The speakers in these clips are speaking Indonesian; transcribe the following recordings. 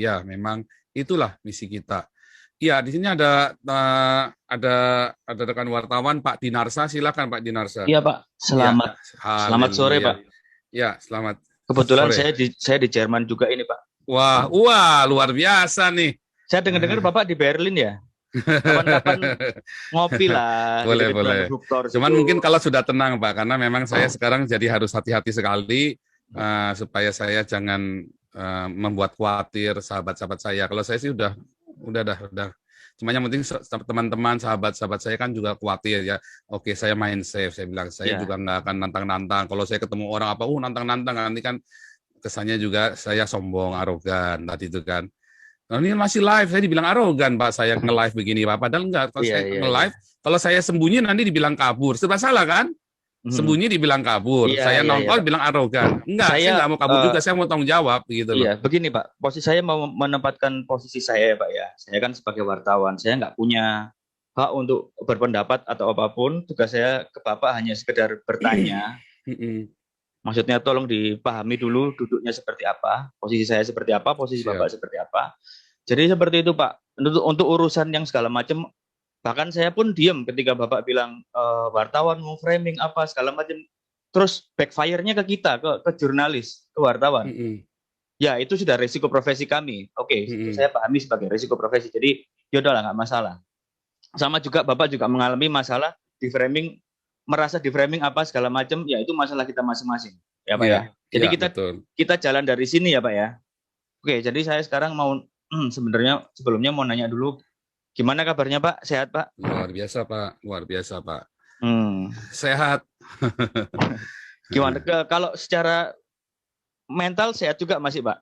ya memang itulah misi kita. Iya, di sini ada rekan wartawan Pak Dinarsa, silakan Pak Dinarsa. Iya Pak, Ya, selamat sore Pak. haleluya. Ya, selamat Kebetulan sore. saya di Jerman juga ini Pak. Wah, luar biasa nih. Saya dengar-dengar Bapak di Berlin ya. Kapan-kapan ngopi lah di Boleh, dekat boleh. Brandon Cuman situ. mungkin kalau sudah tenang, Pak, karena memang saya sekarang jadi harus hati-hati sekali supaya saya jangan membuat khawatir sahabat-sahabat saya. Kalau saya sih udah. Cuma yang penting teman-teman, sahabat-sahabat saya kan juga khawatir ya. Oke, saya main safe. Saya bilang saya Ya, juga nggak akan nantang-nantang. Kalau saya ketemu orang apa, nantang-nantang nanti kan kesannya juga saya sombong, arogan tadi itu kan. Nah, ini masih live, saya dibilang arogan, Pak, saya nge-live begini, Pak. Padahal enggak, kalau iya, saya iya, iya. nge-live, kalau saya sembunyi nanti dibilang kabur. Serba salah kan? Mhm. Sembunyi dibilang kabur. Iya, Saya iya, iya nongol Pak. bilang arogan. Enggak, saya Saya enggak mau kabur juga, saya mau tanggung jawab gitu loh. Iya, begini Pak. Posisi saya mau menempatkan posisi saya ya Pak ya. Saya kan sebagai wartawan, saya nggak punya hak untuk berpendapat atau apapun. Tugas saya ke Bapak hanya sekedar bertanya. Maksudnya tolong dipahami dulu duduknya seperti apa, posisi saya seperti apa, posisi Siap. Bapak seperti apa. Jadi seperti itu Pak. Untuk urusan yang segala macam, bahkan saya pun diam ketika Bapak bilang wartawan mau framing apa segala macam. Terus backfire-nya ke kita, ke jurnalis, ke wartawan. Ya itu sudah resiko profesi kami. Oke, itu saya pahami sebagai resiko profesi. Jadi ya udahlah nggak masalah. Sama juga Bapak juga mengalami masalah di framing, merasa di framing apa segala macam, ya itu masalah kita masing-masing, ya Pak Iya, ya. Jadi iya betul. kita jalan dari sini ya Pak ya. Oke, jadi saya sekarang mau sebenarnya sebelumnya mau nanya dulu, gimana kabarnya Pak? Sehat Pak? Luar biasa, Pak. Luar biasa, Pak. Hmm. Sehat. Gimana kalau secara mental sehat juga masih Pak?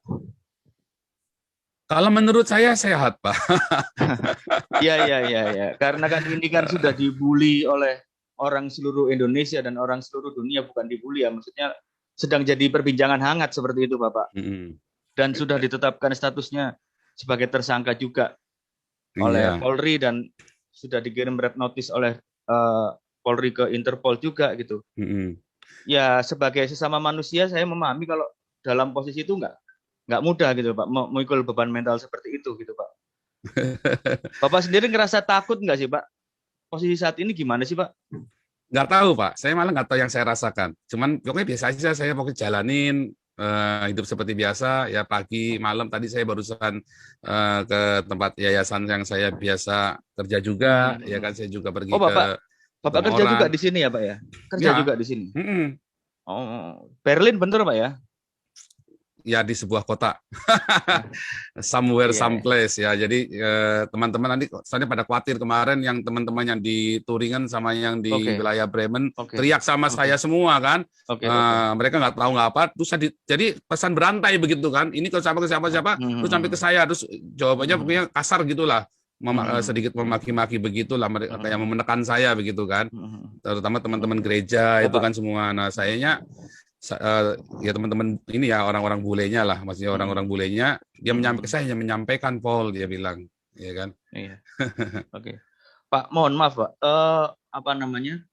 Kalau menurut saya sehat, Pak. Iya, iya, iya, iya. Karena kan ini kan sudah dibully oleh orang seluruh Indonesia dan orang seluruh dunia, bukan dibully ya, maksudnya sedang jadi perbincangan hangat seperti itu, Bapak. Dan sudah ditetapkan statusnya sebagai tersangka juga oleh Iya. Polri dan sudah dikirim red notice oleh Polri ke Interpol juga gitu. Ya sebagai sesama manusia saya memahami kalau dalam posisi itu nggak mudah gitu Pak, memikul beban mental seperti itu gitu Pak. Bapak sendiri ngerasa takut nggak sih Pak? Posisi saat ini gimana sih Pak? Nggak tahu, Pak. Saya malah nggak tahu yang saya rasakan. Cuman pokoknya biasa aja, saya pokoknya jalanin hidup seperti biasa. Ya pagi, malam tadi saya barusan ke tempat yayasan yang saya biasa kerja juga. Ya kan saya juga pergi Oh Bapak ketemu kerja juga orang. di sini ya Pak ya? Kerja Ya, juga di sini. Oh, Berlin bener Pak ya? ya di sebuah kota, somewhere, Iya, iya. someplace ya. Jadi teman-teman nanti, soalnya pada khawatir kemarin yang teman-teman yang di Turingen sama yang di Oke, wilayah Bremen oke, teriak sama saya oke, semua kan. oke, oke. Mereka nggak tahu nggak apa, terus jadi pesan berantai begitu kan. Ini ke siapa, terus sampai ke saya, terus jawabannya pokoknya kasar gitulah. Sedikit memaki-maki begitulah, mereka kayak menekan saya begitu kan. Terutama teman-teman gereja itu kan Bapak, semua. Nah, sayanya ya teman-teman ini ya orang-orang bulenya lah, maksudnya orang-orang bulenya dia saya hanya menyampaikan, Paul, dia bilang, ya kan. iya, oke. Pak, mohon maaf Pak, apa namanya?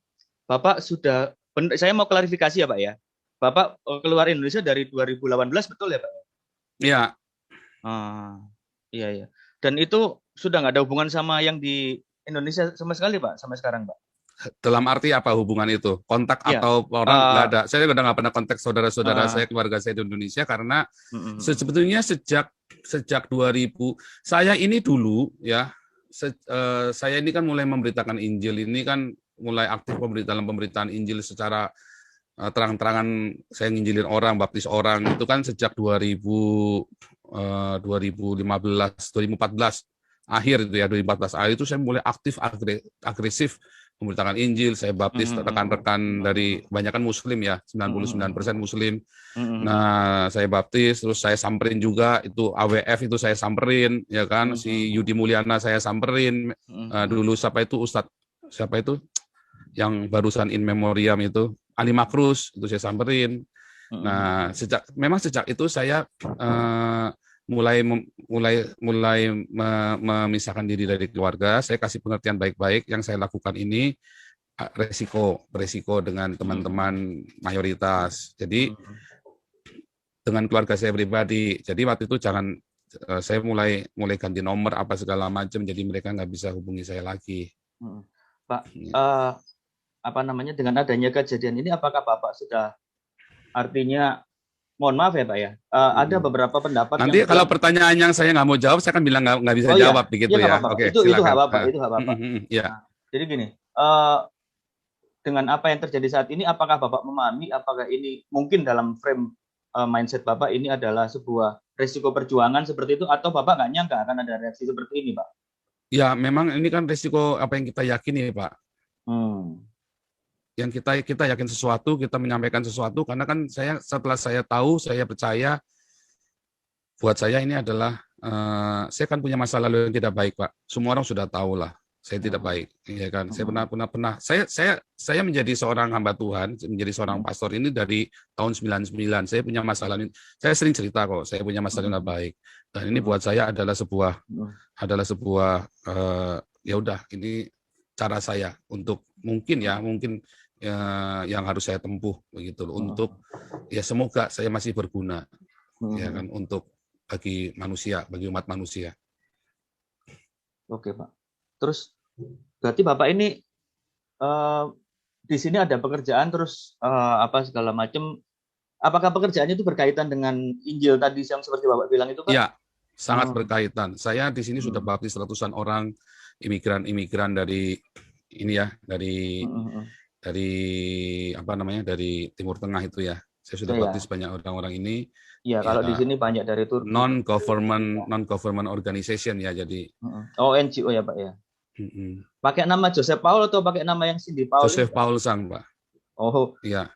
Bapak sudah, saya mau klarifikasi ya Pak ya. Bapak keluar Indonesia dari 2018 betul ya Pak? Iya. Iya, iya. Dan itu sudah nggak ada hubungan sama yang di Indonesia sama sekali Pak, sampai sekarang Pak? Dalam arti apa hubungan itu? Kontak Iya. atau orang? Nggak ada. Saya udah nggak pernah kontak saudara-saudara saya, keluarga saya di Indonesia, karena sebetulnya sejak 2000, saya ini dulu ya, saya ini kan mulai memberitakan Injil, ini kan mulai aktif dalam pemberitaan Injil secara terang-terangan. Saya nginjilin orang, baptis orang, itu kan sejak 2015, 2014 akhir itu ya, 2014 akhir itu saya mulai aktif, agresif memberitakan Injil. Saya baptis rekan-rekan dari kebanyakan Muslim ya, 99% Muslim. Nah, saya baptis, terus saya samperin juga, itu AWF itu saya samperin, ya kan, si Yudi Mulyana saya samperin, dulu siapa itu yang barusan in memoriam itu, Ali Makrus, itu saya samperin. Nah, memang sejak itu saya mulai memisahkan diri dari keluarga. Saya kasih pengertian baik-baik, yang saya lakukan ini beresiko dengan teman-teman mayoritas. Jadi dengan keluarga saya pribadi. Jadi waktu itu saya mulai ganti nomor apa segala macam, jadi mereka nggak bisa hubungi saya lagi. Pak, Ya. apa namanya, dengan adanya kejadian ini, apakah Bapak sudah, artinya, mohon maaf ya Pak ya, ada beberapa pendapat yang Nanti kalau bilang, pertanyaan yang saya nggak mau jawab, saya akan bilang nggak bisa oh ya, jawab begitu ya nggak ya. apa-apa, Oke, itu hak silakan. Bapak, itu hak Bapak. Ya. Nah, jadi gini, dengan apa yang terjadi saat ini, apakah Bapak memahami, apakah ini mungkin dalam frame mindset Bapak ini adalah sebuah risiko perjuangan seperti itu, atau Bapak nggak nyangka akan ada reaksi seperti ini, Pak? Ya, memang ini kan risiko apa yang kita yakini, Pak. Yang kita yakin sesuatu, kita menyampaikan sesuatu, karena kan setelah saya tahu, saya percaya, buat saya ini adalah saya kan punya masa lalu yang tidak baik, Pak. Semua orang sudah tahu lah, saya tidak baik, ya kan. Saya pernah saya menjadi seorang hamba Tuhan, menjadi seorang pastor ini dari tahun 99. Saya punya masalah ini. Saya sering cerita kok, saya punya masalah yang tidak baik. Dan ini buat saya adalah sebuah ya udah, ini cara saya untuk mungkin yang harus saya tempuh begitu loh, untuk ya semoga saya masih berguna, ya kan, untuk bagi manusia, bagi umat manusia. Oke Pak. Terus berarti Bapak ini di sini ada pekerjaan, terus apa segala macam. Apakah pekerjaannya itu berkaitan dengan Injil tadi yang seperti Bapak bilang itu, Pak? Ya, sangat berkaitan. Saya di sini sudah baptis ratusan orang imigran dari ini ya, dari apa namanya, dari Timur Tengah itu ya. Saya sudah baptis banyak orang-orang ini. Iya, kalau di sini banyak dari Turki. Non-government organization ya, jadi. NGO ya Pak ya. Pakai nama Joseph Paul atau pakai nama yang Cindy Paul? Joseph Paul Sang, Pak. Oh. Iya.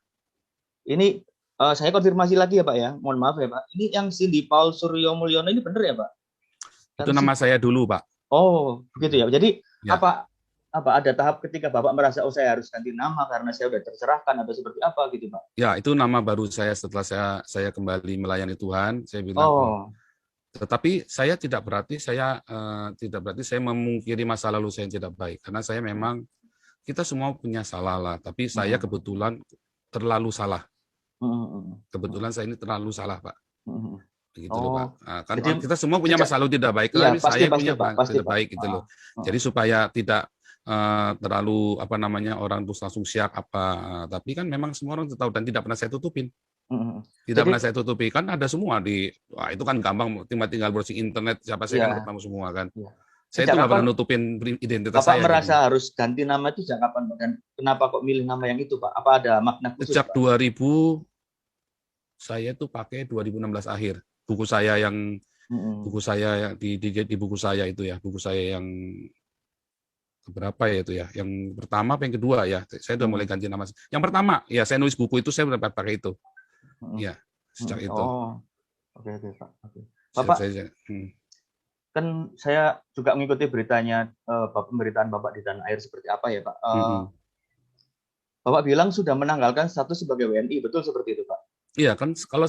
Ini saya konfirmasi lagi ya Pak ya. Mohon maaf ya Pak. Ini yang Cindy Paul Suryo Mulyono ini benar ya Pak? Itu nama saya dulu, Pak. Oh, begitu ya. Jadi apa ada tahap ketika Bapak merasa saya harus ganti nama karena saya sudah tercerahkan atau seperti apa gitu, Pak? Ya, itu nama baru saya setelah saya kembali melayani Tuhan. Saya bilang, tetapi saya tidak berarti saya memungkiri masa lalu saya yang tidak baik, karena saya memang, kita semua punya salah lah, tapi saya kebetulan terlalu salah. Kebetulan saya ini terlalu salah, Pak. Begitu loh, Pak. Kan jadi, kita semua punya masa lalu tidak baik, tapi saya punya tidak baik gitu loh. Jadi supaya tidak terlalu apa namanya, orang terus langsung siap apa, tapi kan memang semua orang tahu dan tidak pernah saya tutupin. Tidak pernah saya tutupi, kan ada semua itu kan gampang, tinggal browsing internet, siapa saya kan ketemu semua kan. Saya itu nggak pernah nutupin identitas saya. Bapak merasa harus ganti nama itu sejak kapan, Pak? Dan kenapa kok milih nama yang itu, Pak? Apa ada makna khusus? Sejak 2000, saya tuh pakai 2016 akhir. Buku saya yang di buku saya itu ya, buku saya yang berapa ya itu ya, yang pertama apa yang kedua ya, saya udah mulai ganti nama. Yang pertama ya, saya nulis buku itu saya udah pakai itu ya, sejak itu. Oke Pak. Bapak, kan saya juga mengikuti beritanya, pemberitaan Bapak di tanah air seperti apa ya Pak. Bapak bilang sudah menanggalkan status sebagai WNI, betul seperti itu Pak? Iya kan, kalau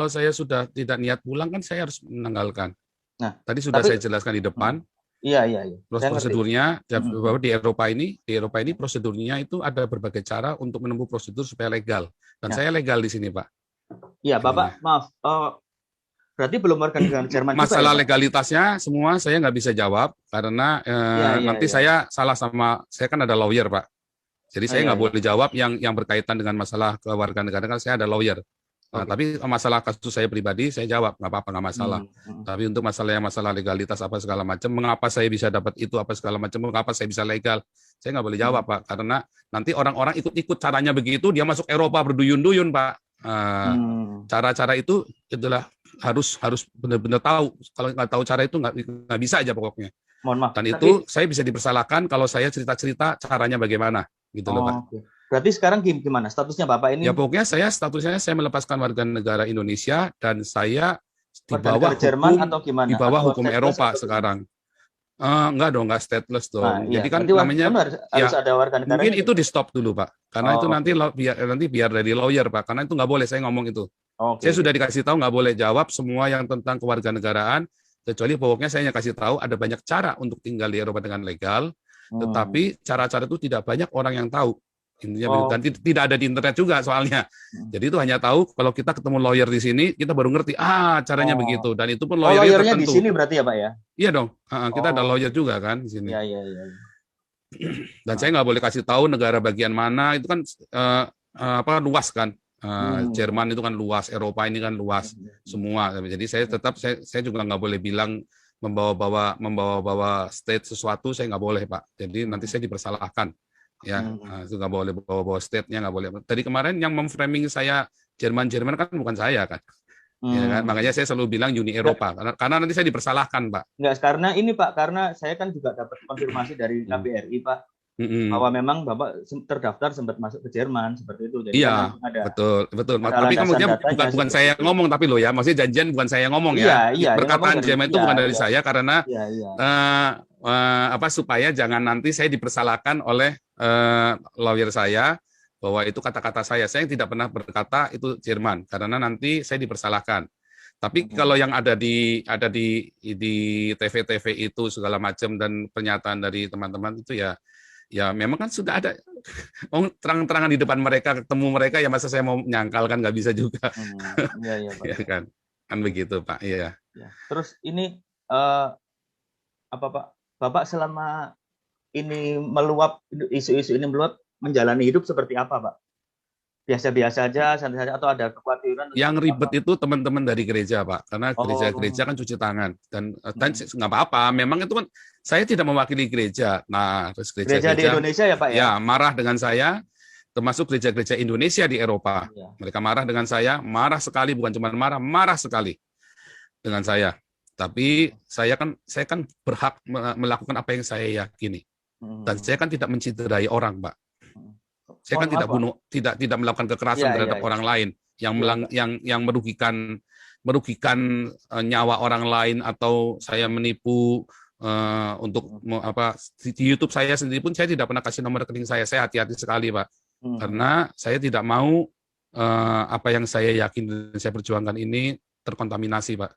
saya sudah tidak niat pulang kan saya harus menanggalkan. Nah, tadi sudah saya jelaskan di depan. Iya. Prosedurnya bahwa di Eropa ini prosedurnya itu ada berbagai cara untuk menempuh prosedur supaya legal. Dan saya legal di sini, Pak. Iya, Bapak, maaf. Berarti belum warga negara Jerman juga. Masalah legalitasnya semua saya nggak bisa jawab karena nanti saya salah saya kan ada lawyer, Pak. Jadi saya nggak boleh jawab yang berkaitan dengan masalah kewarganegaraan, kan saya ada lawyer. Nah, tapi masalah kasus saya pribadi saya jawab, nggak apa-apa, nggak masalah. Tapi untuk masalah legalitas apa segala macam, mengapa saya bisa dapat itu apa segala macam, mengapa saya bisa legal, saya nggak boleh jawab, Pak. Karena nanti orang-orang ikut-ikut caranya begitu, dia masuk Eropa berduyun-duyun, Pak. Cara-cara itu adalah harus benar-benar tahu. Kalau nggak tahu cara itu nggak bisa aja pokoknya. Mohon maaf. Dan itu saya bisa dipersalahkan kalau saya cerita-cerita caranya bagaimana, gitu loh, Pak. Okay. Berarti sekarang gimana statusnya Bapak ini? Ya pokoknya statusnya saya melepaskan warga negara Indonesia dan saya di bawah Jerman atau gimana? Di bawah hukum Eropa sekarang. Enggak dong, enggak stateless dong. Jadi kan namanya harus ada warga negara. Mungkin itu di stop dulu, Pak. Karena itu nanti biar dari lawyer, Pak. Karena itu nggak boleh saya ngomong itu. Saya sudah dikasih tahu nggak boleh jawab semua yang tentang kewarganegaraan, kecuali pokoknya saya hanya kasih tahu ada banyak cara untuk tinggal di Eropa dengan legal, tetapi cara-cara itu tidak banyak orang yang tahu. Intinya begitu. Oh. Dan tidak ada di internet juga soalnya. Jadi itu hanya tahu kalau kita ketemu lawyer di sini, kita baru ngerti, caranya Oh. begitu. Dan itu pun Oh, lawyernya lawyernya di tertentu. sini berarti ya Pak ya? Iya dong, kita ada Oh. lawyer juga kan di sini. Iya. Dan saya nggak boleh kasih tahu negara bagian mana, itu kan luas kan. Jerman itu kan luas, Eropa ini kan luas semua. Jadi saya tetap saya juga nggak boleh bilang membawa-bawa state sesuatu, saya nggak boleh Pak. Jadi nanti saya dipersalahkan. Ya, itu nggak boleh bawa-bawa state-nya, nggak boleh. Tadi kemarin yang memframing saya Jerman kan bukan saya kan. Ya kan? Makanya saya selalu bilang Uni Eropa karena nanti saya dipersalahkan Pak. Enggak, karena ini Pak, karena saya kan juga dapat konfirmasi dari KBRI Pak, bahwa memang Bapak terdaftar sempat masuk ke Jerman seperti itu. Jadi iya, kan ada, betul. Tapi kemudian bukan saya yang ngomong tapi loh ya, maksudnya janjian bukan saya yang ngomong ya. Iya, perkataan Jerman itu bukan dari iya. saya karena Iya. supaya jangan nanti saya dipersalahkan oleh lawyer saya bahwa itu kata-kata saya. Saya tidak pernah berkata itu Jerman karena nanti saya dipersalahkan. Tapi kalau yang ada di TV-TV itu segala macam dan pernyataan dari teman-teman itu ya memang kan sudah ada terang-terangan di depan mereka, ketemu mereka, ya masa saya mau menyangkal kan nggak bisa juga. Iya, Pak. Ya kan begitu Pak. Iya. Ya. Terus ini apa Pak? Bapak selama ini meluap, isu-isu ini meluap, menjalani hidup seperti apa Pak? Biasa-biasa aja, santai saja, atau ada kekhawatiran? Yang ribet itu teman-teman dari gereja Pak, karena gereja-gereja kan cuci tangan dan nggak apa-apa. Memang itu kan saya tidak mewakili gereja. Nah, terus gereja di Indonesia ya Pak ya? Ya, marah dengan saya, termasuk gereja-gereja Indonesia di Eropa. Ya. Mereka marah dengan saya, marah sekali, bukan cuma marah sekali dengan saya. Tapi saya kan berhak melakukan apa yang saya yakini. Dan saya kan tidak menciderai orang, Pak. Saya kan tidak melakukan kekerasan terhadap orang lain yang merugikan nyawa orang lain, atau saya menipu untuk di YouTube saya sendiri pun saya tidak pernah kasih nomor rekening saya. Saya hati-hati sekali, Pak. Karena saya tidak mau apa yang saya yakin dan saya perjuangkan ini terkontaminasi, Pak.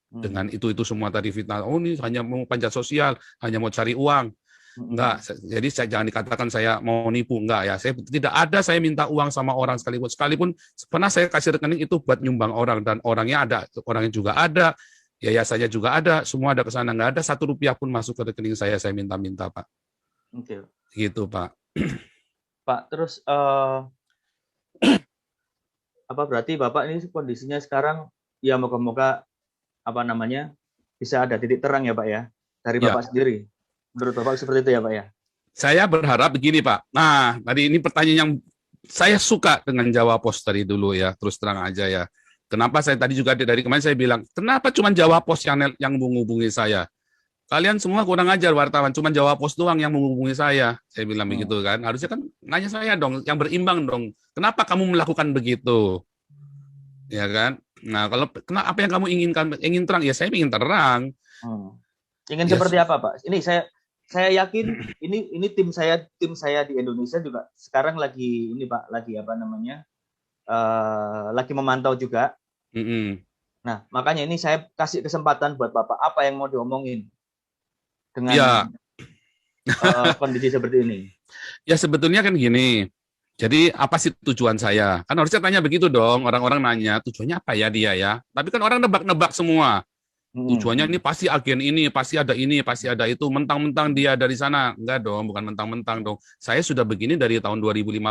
Dengan itu semua tadi fitnah. Oh, ini hanya mau panjat sosial, hanya mau cari uang. Enggak, jadi saya jangan dikatakan saya mau nipu, enggak ya. Saya tidak ada saya minta uang sama orang sekalipun pernah saya kasih rekening itu buat nyumbang orang, dan orangnya juga ada, yayasannya juga ada, semua ada ke sana, enggak ada Rp1 pun masuk ke rekening saya minta-minta, Pak. Oke. Gitu, Pak. Pak, terus apa berarti Bapak ini kondisinya sekarang ya moga-moga bisa ada titik terang ya Pak ya dari Bapak sendiri. Menurut Bapak seperti itu ya Pak ya? Saya berharap begini Pak. Nah, tadi ini pertanyaan yang saya suka dengan Jawa Pos tadi dulu ya, terus terang aja ya. Kenapa saya tadi juga dari kemarin saya bilang, kenapa cuma Jawa Pos yang menghubungi saya? Kalian semua kurang ajar wartawan, cuma Jawa Pos doang yang menghubungi saya. Saya bilang begitu kan. Harusnya kan nanya saya dong, yang berimbang dong. Kenapa kamu melakukan begitu? Ya kan? Nah, apa yang kamu ingin terang? Ya saya ingin terang. Ingin seperti apa Pak? Ini saya yakin ini tim saya di Indonesia juga sekarang lagi lagi memantau juga. Nah, makanya ini saya kasih kesempatan buat Bapak, apa yang mau diomongin dengan kondisi seperti ini. Ya sebetulnya kan gini. Jadi apa sih tujuan saya? Kan harusnya tanya begitu dong. Orang-orang nanya tujuannya apa ya dia ya. Tapi kan orang nebak-nebak semua. Tujuannya ini pasti agen ini, pasti ada itu. Mentang-mentang dia dari sana. Enggak dong, bukan mentang-mentang dong. Saya sudah begini dari tahun 2015.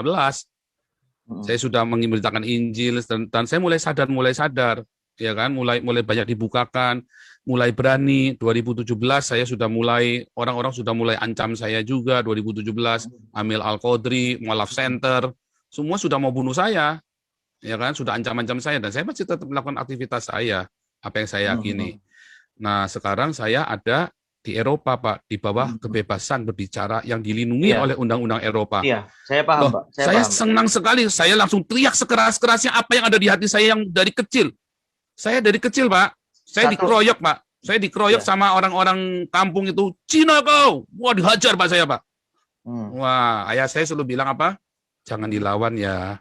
Saya sudah memberitakan Injil, dan saya mulai sadar. Ya kan, mulai banyak dibukakan, mulai berani. 2017 saya sudah mulai, orang-orang sudah mulai ancam saya juga. 2017, Amil Al-Qadri, Mualaf Center, semua sudah mau bunuh saya. Ya kan, sudah ancam-ancam saya, dan saya masih tetap melakukan aktivitas saya, apa yang saya yakini. Nah, sekarang saya ada di Eropa, Pak, di bawah kebebasan berbicara yang dilindungi oleh undang-undang Eropa. Iya, saya paham, Pak. Saya senang sekali, saya langsung teriak sekeras-kerasnya apa yang ada di hati saya yang dari kecil. Saya dari kecil, Pak, saya dikeroyok, Pak. Saya dikeroyok sama orang-orang kampung itu, Cina kau! Wah, dihajar, Pak, saya, Pak. Wah, ayah saya selalu bilang apa? Jangan dilawan ya,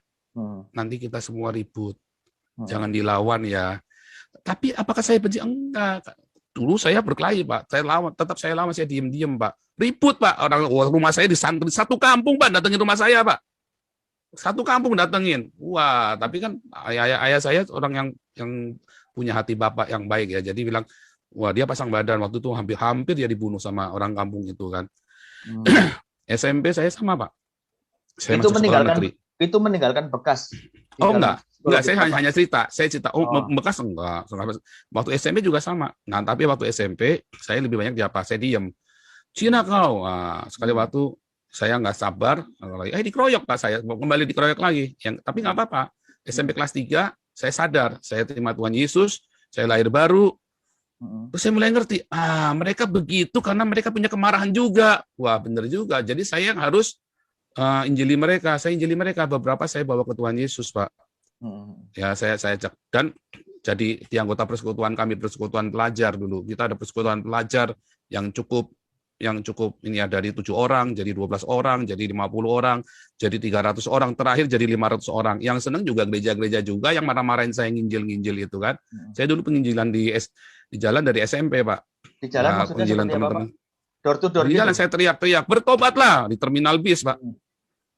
nanti kita semua ribut. Jangan dilawan ya. Tapi apakah saya benci? Enggak. Dulu saya berkelahi, Pak. Saya lawan, saya diem-diem, Pak. Ribut, Pak. Rumah saya disantri satu kampung, Pak, datangin rumah saya, Pak. satu kampung datengin. Wah, tapi kan ayah saya orang yang punya hati bapak yang baik ya. Jadi bilang, wah dia pasang badan waktu itu hampir dia dibunuh sama orang kampung itu kan. SMP saya sama Pak. Saya Itu masuk sekolah negeri. meninggalkan bekas di Oh dalam enggak, psikologis saya Bapak. hanya cerita. Saya cerita, Oh. bekas enggak. Waktu SMP juga sama. Nah, tapi waktu SMP saya lebih banyak diapa? Saya diem. Cina kau. Nah, sekali waktu saya nggak sabar, dikeroyok Pak saya, mau kembali dikeroyok lagi. Tapi nggak apa-apa. SMP kelas 3, saya sadar, saya terima Tuhan Yesus, saya lahir baru. Terus saya mulai ngerti, mereka begitu karena mereka punya kemarahan juga. Wah, benar juga. Jadi saya yang harus injili mereka. Saya injili mereka, beberapa saya bawa ke Tuhan Yesus, Pak. Ya, saya cek. Dan jadi di anggota persekutuan kami, persekutuan pelajar dulu. Kita ada persekutuan pelajar yang cukup ini ya, dari 7 orang, jadi 12 orang, jadi 50 orang, jadi 300 orang, terakhir jadi 500 orang. Yang senang juga gereja-gereja juga yang marah-marahin saya nginjil-nginjil itu kan. Saya dulu penginjilan di jalan dari SMP, Pak. Di jalan maksudnya penginjilan seperti apa, Pak? teman-teman. Door to door Di gitu? jalan saya teriak-teriak, bertobatlah di terminal bis, Pak.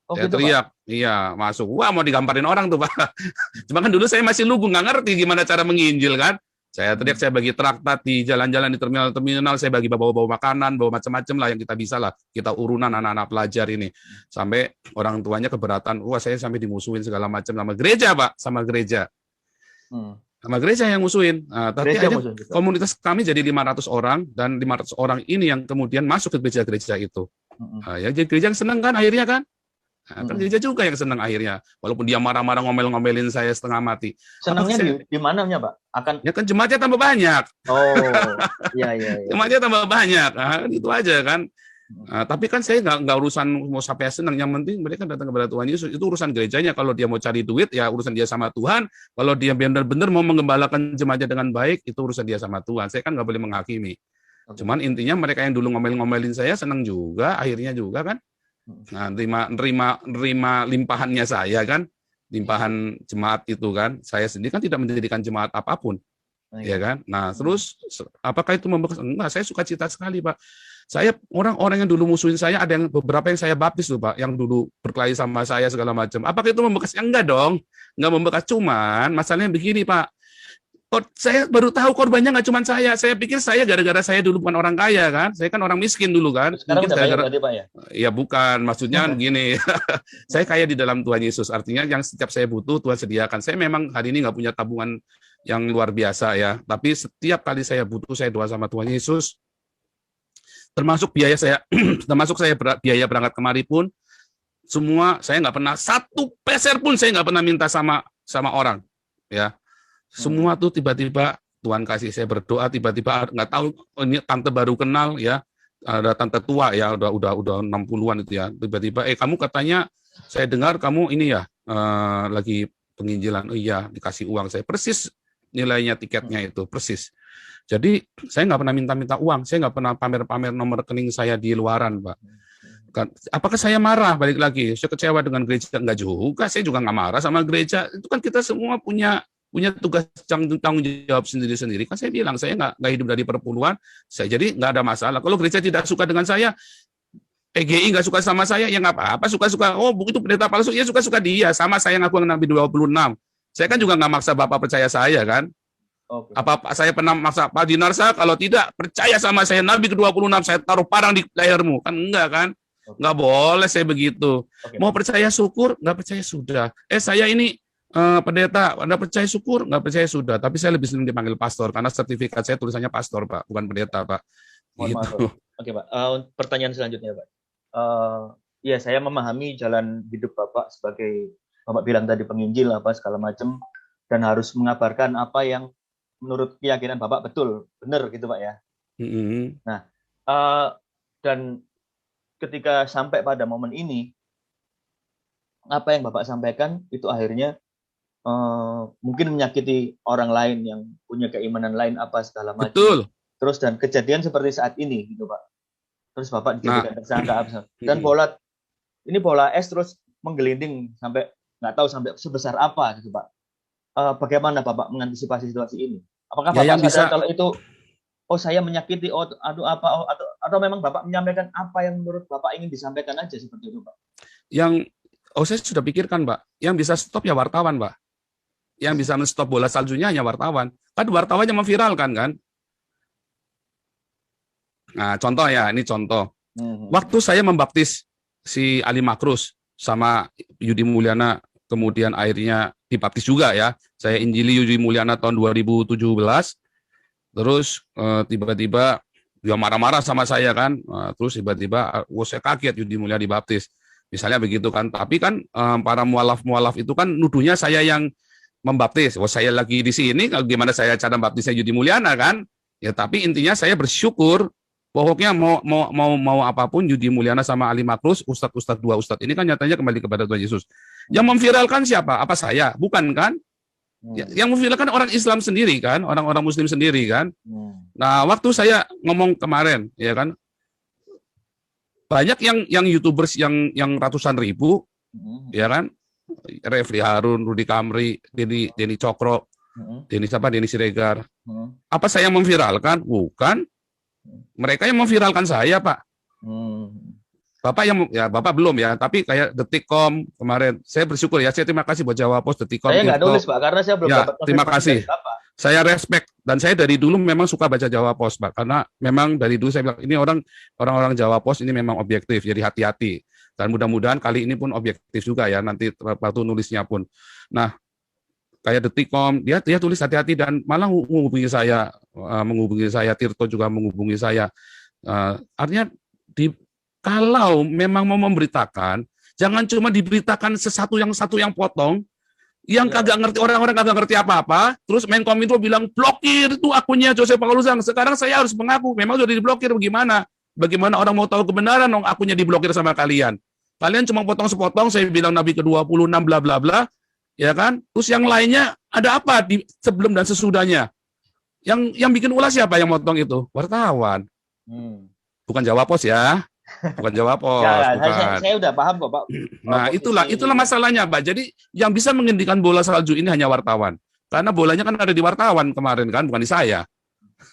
Oh, Saya gitu, teriak, Pak? iya, masuk. Wah, mau digamparin orang tuh, Pak. Cuma kan dulu saya masih lugu, nggak ngerti gimana cara menginjil kan. Saya teriak, saya bagi traktat di jalan-jalan di terminal-terminal, saya bagi bawa-bawa makanan, bawa macam-macam lah yang kita bisa lah. Kita urunan anak-anak pelajar ini. Sampai orang tuanya keberatan, wah saya sampai dimusuhin segala macam sama gereja, Pak, sama gereja. Sama gereja yang musuhin. Nah, tapi akhirnya komunitas kami jadi 500 orang, dan 500 orang ini yang kemudian masuk ke gereja-gereja itu. Ya, jadi gereja yang senang kan akhirnya kan. Nah, kan gereja juga yang senang akhirnya, walaupun dia marah-marah ngomel-ngomelin saya setengah mati. Senangnya di mananya, Pak? Ya kan jemaatnya tambah banyak. Oh, iya. Jemaatnya tambah banyak, itu aja kan. Tapi kan saya nggak urusan mau sampai senang, yang penting mereka datang kepada Tuhan Yesus. Itu urusan gerejanya. Kalau dia mau cari duit, ya urusan dia sama Tuhan. Kalau dia benar-benar mau mengembalakan jemaatnya dengan baik, itu urusan dia sama Tuhan. Saya kan nggak boleh menghakimi. Cuman intinya mereka yang dulu ngomel-ngomelin saya senang juga, akhirnya juga kan. Nah, nerima limpahannya saya kan, limpahan jemaat itu kan. Saya sendiri kan tidak mendirikan jemaat apapun, ya kan. Nah, terus apakah itu membekas? Enggak, saya suka cita sekali, Pak. Saya orang-orang yang dulu musuhin saya, ada yang beberapa yang saya baptis tuh, Pak, yang dulu berkelahi sama saya segala macam. Apakah itu membekas? Ya, enggak dong, enggak membekas. Cuman masalahnya begini, Pak. Saya baru tahu korbannya nggak cuma saya. Saya pikir saya gara-gara saya dulu bukan orang kaya kan. Saya kan orang miskin dulu kan. Sekarang mungkin udah kaya berarti, Pak, ya? Ya bukan, maksudnya kan gini. Saya kaya di dalam Tuhan Yesus. Artinya yang setiap saya butuh Tuhan sediakan. Saya memang hari ini nggak punya tabungan yang luar biasa ya. Tapi setiap kali saya butuh, saya doa sama Tuhan Yesus. Termasuk biaya saya, biaya berangkat kemari pun, semua saya nggak pernah satu peser pun saya nggak pernah minta sama orang, ya. Semua tuh tiba-tiba Tuhan kasih. Saya berdoa tiba-tiba nggak tahu, ini tante baru kenal ya, ada tante tua ya, udah 60-an itu ya, tiba-tiba kamu katanya saya dengar kamu ini ya lagi penginjilan. Oh iya, dikasih uang. Saya persis nilainya tiketnya itu persis. Jadi saya nggak pernah minta uang, saya nggak pernah pamer nomor rekening saya di luaran, Pak. Apakah saya marah? Balik lagi, saya kecewa dengan gereja? Enggak juga, saya juga nggak marah sama gereja. Itu kan kita semua punya tugas tanggung jawab sendiri-sendiri. Kan saya bilang, saya nggak hidup dari perpuluhan, saya jadi nggak ada masalah. Kalau gereja tidak suka dengan saya, PGI nggak suka sama saya, ya nggak apa-apa, suka-suka. Oh, itu pendeta palsu, ya suka-suka dia. Sama saya ngaku Nabi 26. Saya kan juga nggak maksa Bapak percaya saya kan. Apa saya pernah maksa Pak Dinarsa, kalau tidak percaya sama saya Nabi ke-26, saya taruh parang di lehermu. Kan enggak kan? Nggak boleh saya begitu. Mau percaya syukur, nggak percaya sudah. Saya ini pendeta, Anda percaya syukur, nggak percaya sudah. Tapi saya lebih sering dipanggil pastor karena sertifikat saya tulisannya pastor, Pak, bukan pendeta, Pak. Gitu. Oke, Pak. Pertanyaan selanjutnya, Pak. Ya, saya memahami jalan hidup Bapak sebagai Bapak bilang tadi penginjil apa segala macam, dan harus mengabarkan apa yang menurut keyakinan Bapak betul, benar gitu, Pak ya. Nah, dan ketika sampai pada momen ini, apa yang Bapak sampaikan itu akhirnya mungkin menyakiti orang lain yang punya keimanan lain apa segala macam. Betul. Terus dan kejadian seperti saat ini gitu, Pak. Terus Bapak dijadikan tersangka apa? Dan bola es terus menggelinding sampai nggak tahu sampai sebesar apa gitu, Pak. Bagaimana Bapak mengantisipasi situasi ini? Apakah Bapak yang sadar bisa kalau itu saya menyakiti atau memang Bapak menyampaikan apa yang menurut Bapak ingin disampaikan aja seperti itu, Pak? Yang Oh, saya sudah pikirkan, Pak. Yang bisa stop ya wartawan, Pak. Yang bisa menstop bola saljunya hanya wartawan. Kan wartawan yang memviralkan kan. Nah, contoh ya, ini contoh. Waktu saya membaptis si Ali Makrus sama Yudi Mulyana, kemudian akhirnya dibaptis juga ya. Saya injili Yudi Mulyana tahun 2017. Terus tiba-tiba dia marah-marah sama saya kan. Terus tiba-tiba saya kaget Yudi Mulyana dibaptis. Misalnya begitu kan. Tapi kan para mualaf-mualaf itu kan nuduhnya saya yang membaptis. Saya lagi di sini, gimana saya cara baptisnya Yudi Mulyana kan? Ya tapi intinya saya bersyukur. Pokoknya mau apapun Yudi Mulyana sama Ali Makrus, ustadz dua ustadz ini kan nyatanya kembali kepada Tuhan Yesus. Yang memviralkan siapa? Apa saya? Bukan kan? Yang memviralkan orang Islam sendiri kan, orang-orang Muslim sendiri kan. Nah, waktu saya ngomong kemarin, ya kan, banyak yang YouTubers yang ratusan ribu, ya kan, Refli Harun, Rudi Kamri, Denny Cokro, Denny Siregar. Apa saya memviralkan? Bukan. Mereka yang memviralkan saya, Pak. Bapak belum ya, tapi kayak Detikcom kemarin, saya bersyukur ya, saya terima kasih buat Jawa Pos, Detikcom. Saya nggak nulis, Pak, karena saya belum dapat. Terima kasih. Saya respect dan saya dari dulu memang suka baca Jawa Pos, Pak, karena memang dari dulu saya bilang ini orang-orang Jawa Pos ini memang objektif, jadi hati-hati. Dan mudah-mudahan kali ini pun objektif juga ya, nanti waktu nulisnya pun. Nah, kayak Detikcom, dia tulis hati-hati dan malah menghubungi saya, Tirto juga menghubungi saya. Artinya kalau memang mau memberitakan, jangan cuma diberitakan satu yang potong, yang kagak ngerti, orang-orang kagak ngerti apa-apa, terus Menkominfo bilang blokir itu akunnya Joseph Paulusang. Sekarang saya harus mengaku, memang sudah diblokir, bagaimana? Bagaimana orang mau tahu kebenaran dong akunnya diblokir sama kalian? Kalian cuma potong sepotong, saya bilang Nabi ke-26 bla bla bla. Ya kan? Terus yang lainnya ada apa di sebelum dan sesudahnya? Yang bikin ulah siapa yang motong itu? Wartawan. Bukan Jawa Pos ya. Bukan Jawa Pos. Bukan. Saya udah paham kok, Pak. Nah, itulah masalahnya, Pak. Jadi yang bisa menghentikan bola salju ini hanya wartawan. Karena bolanya kan ada di wartawan kemarin kan, bukan di saya.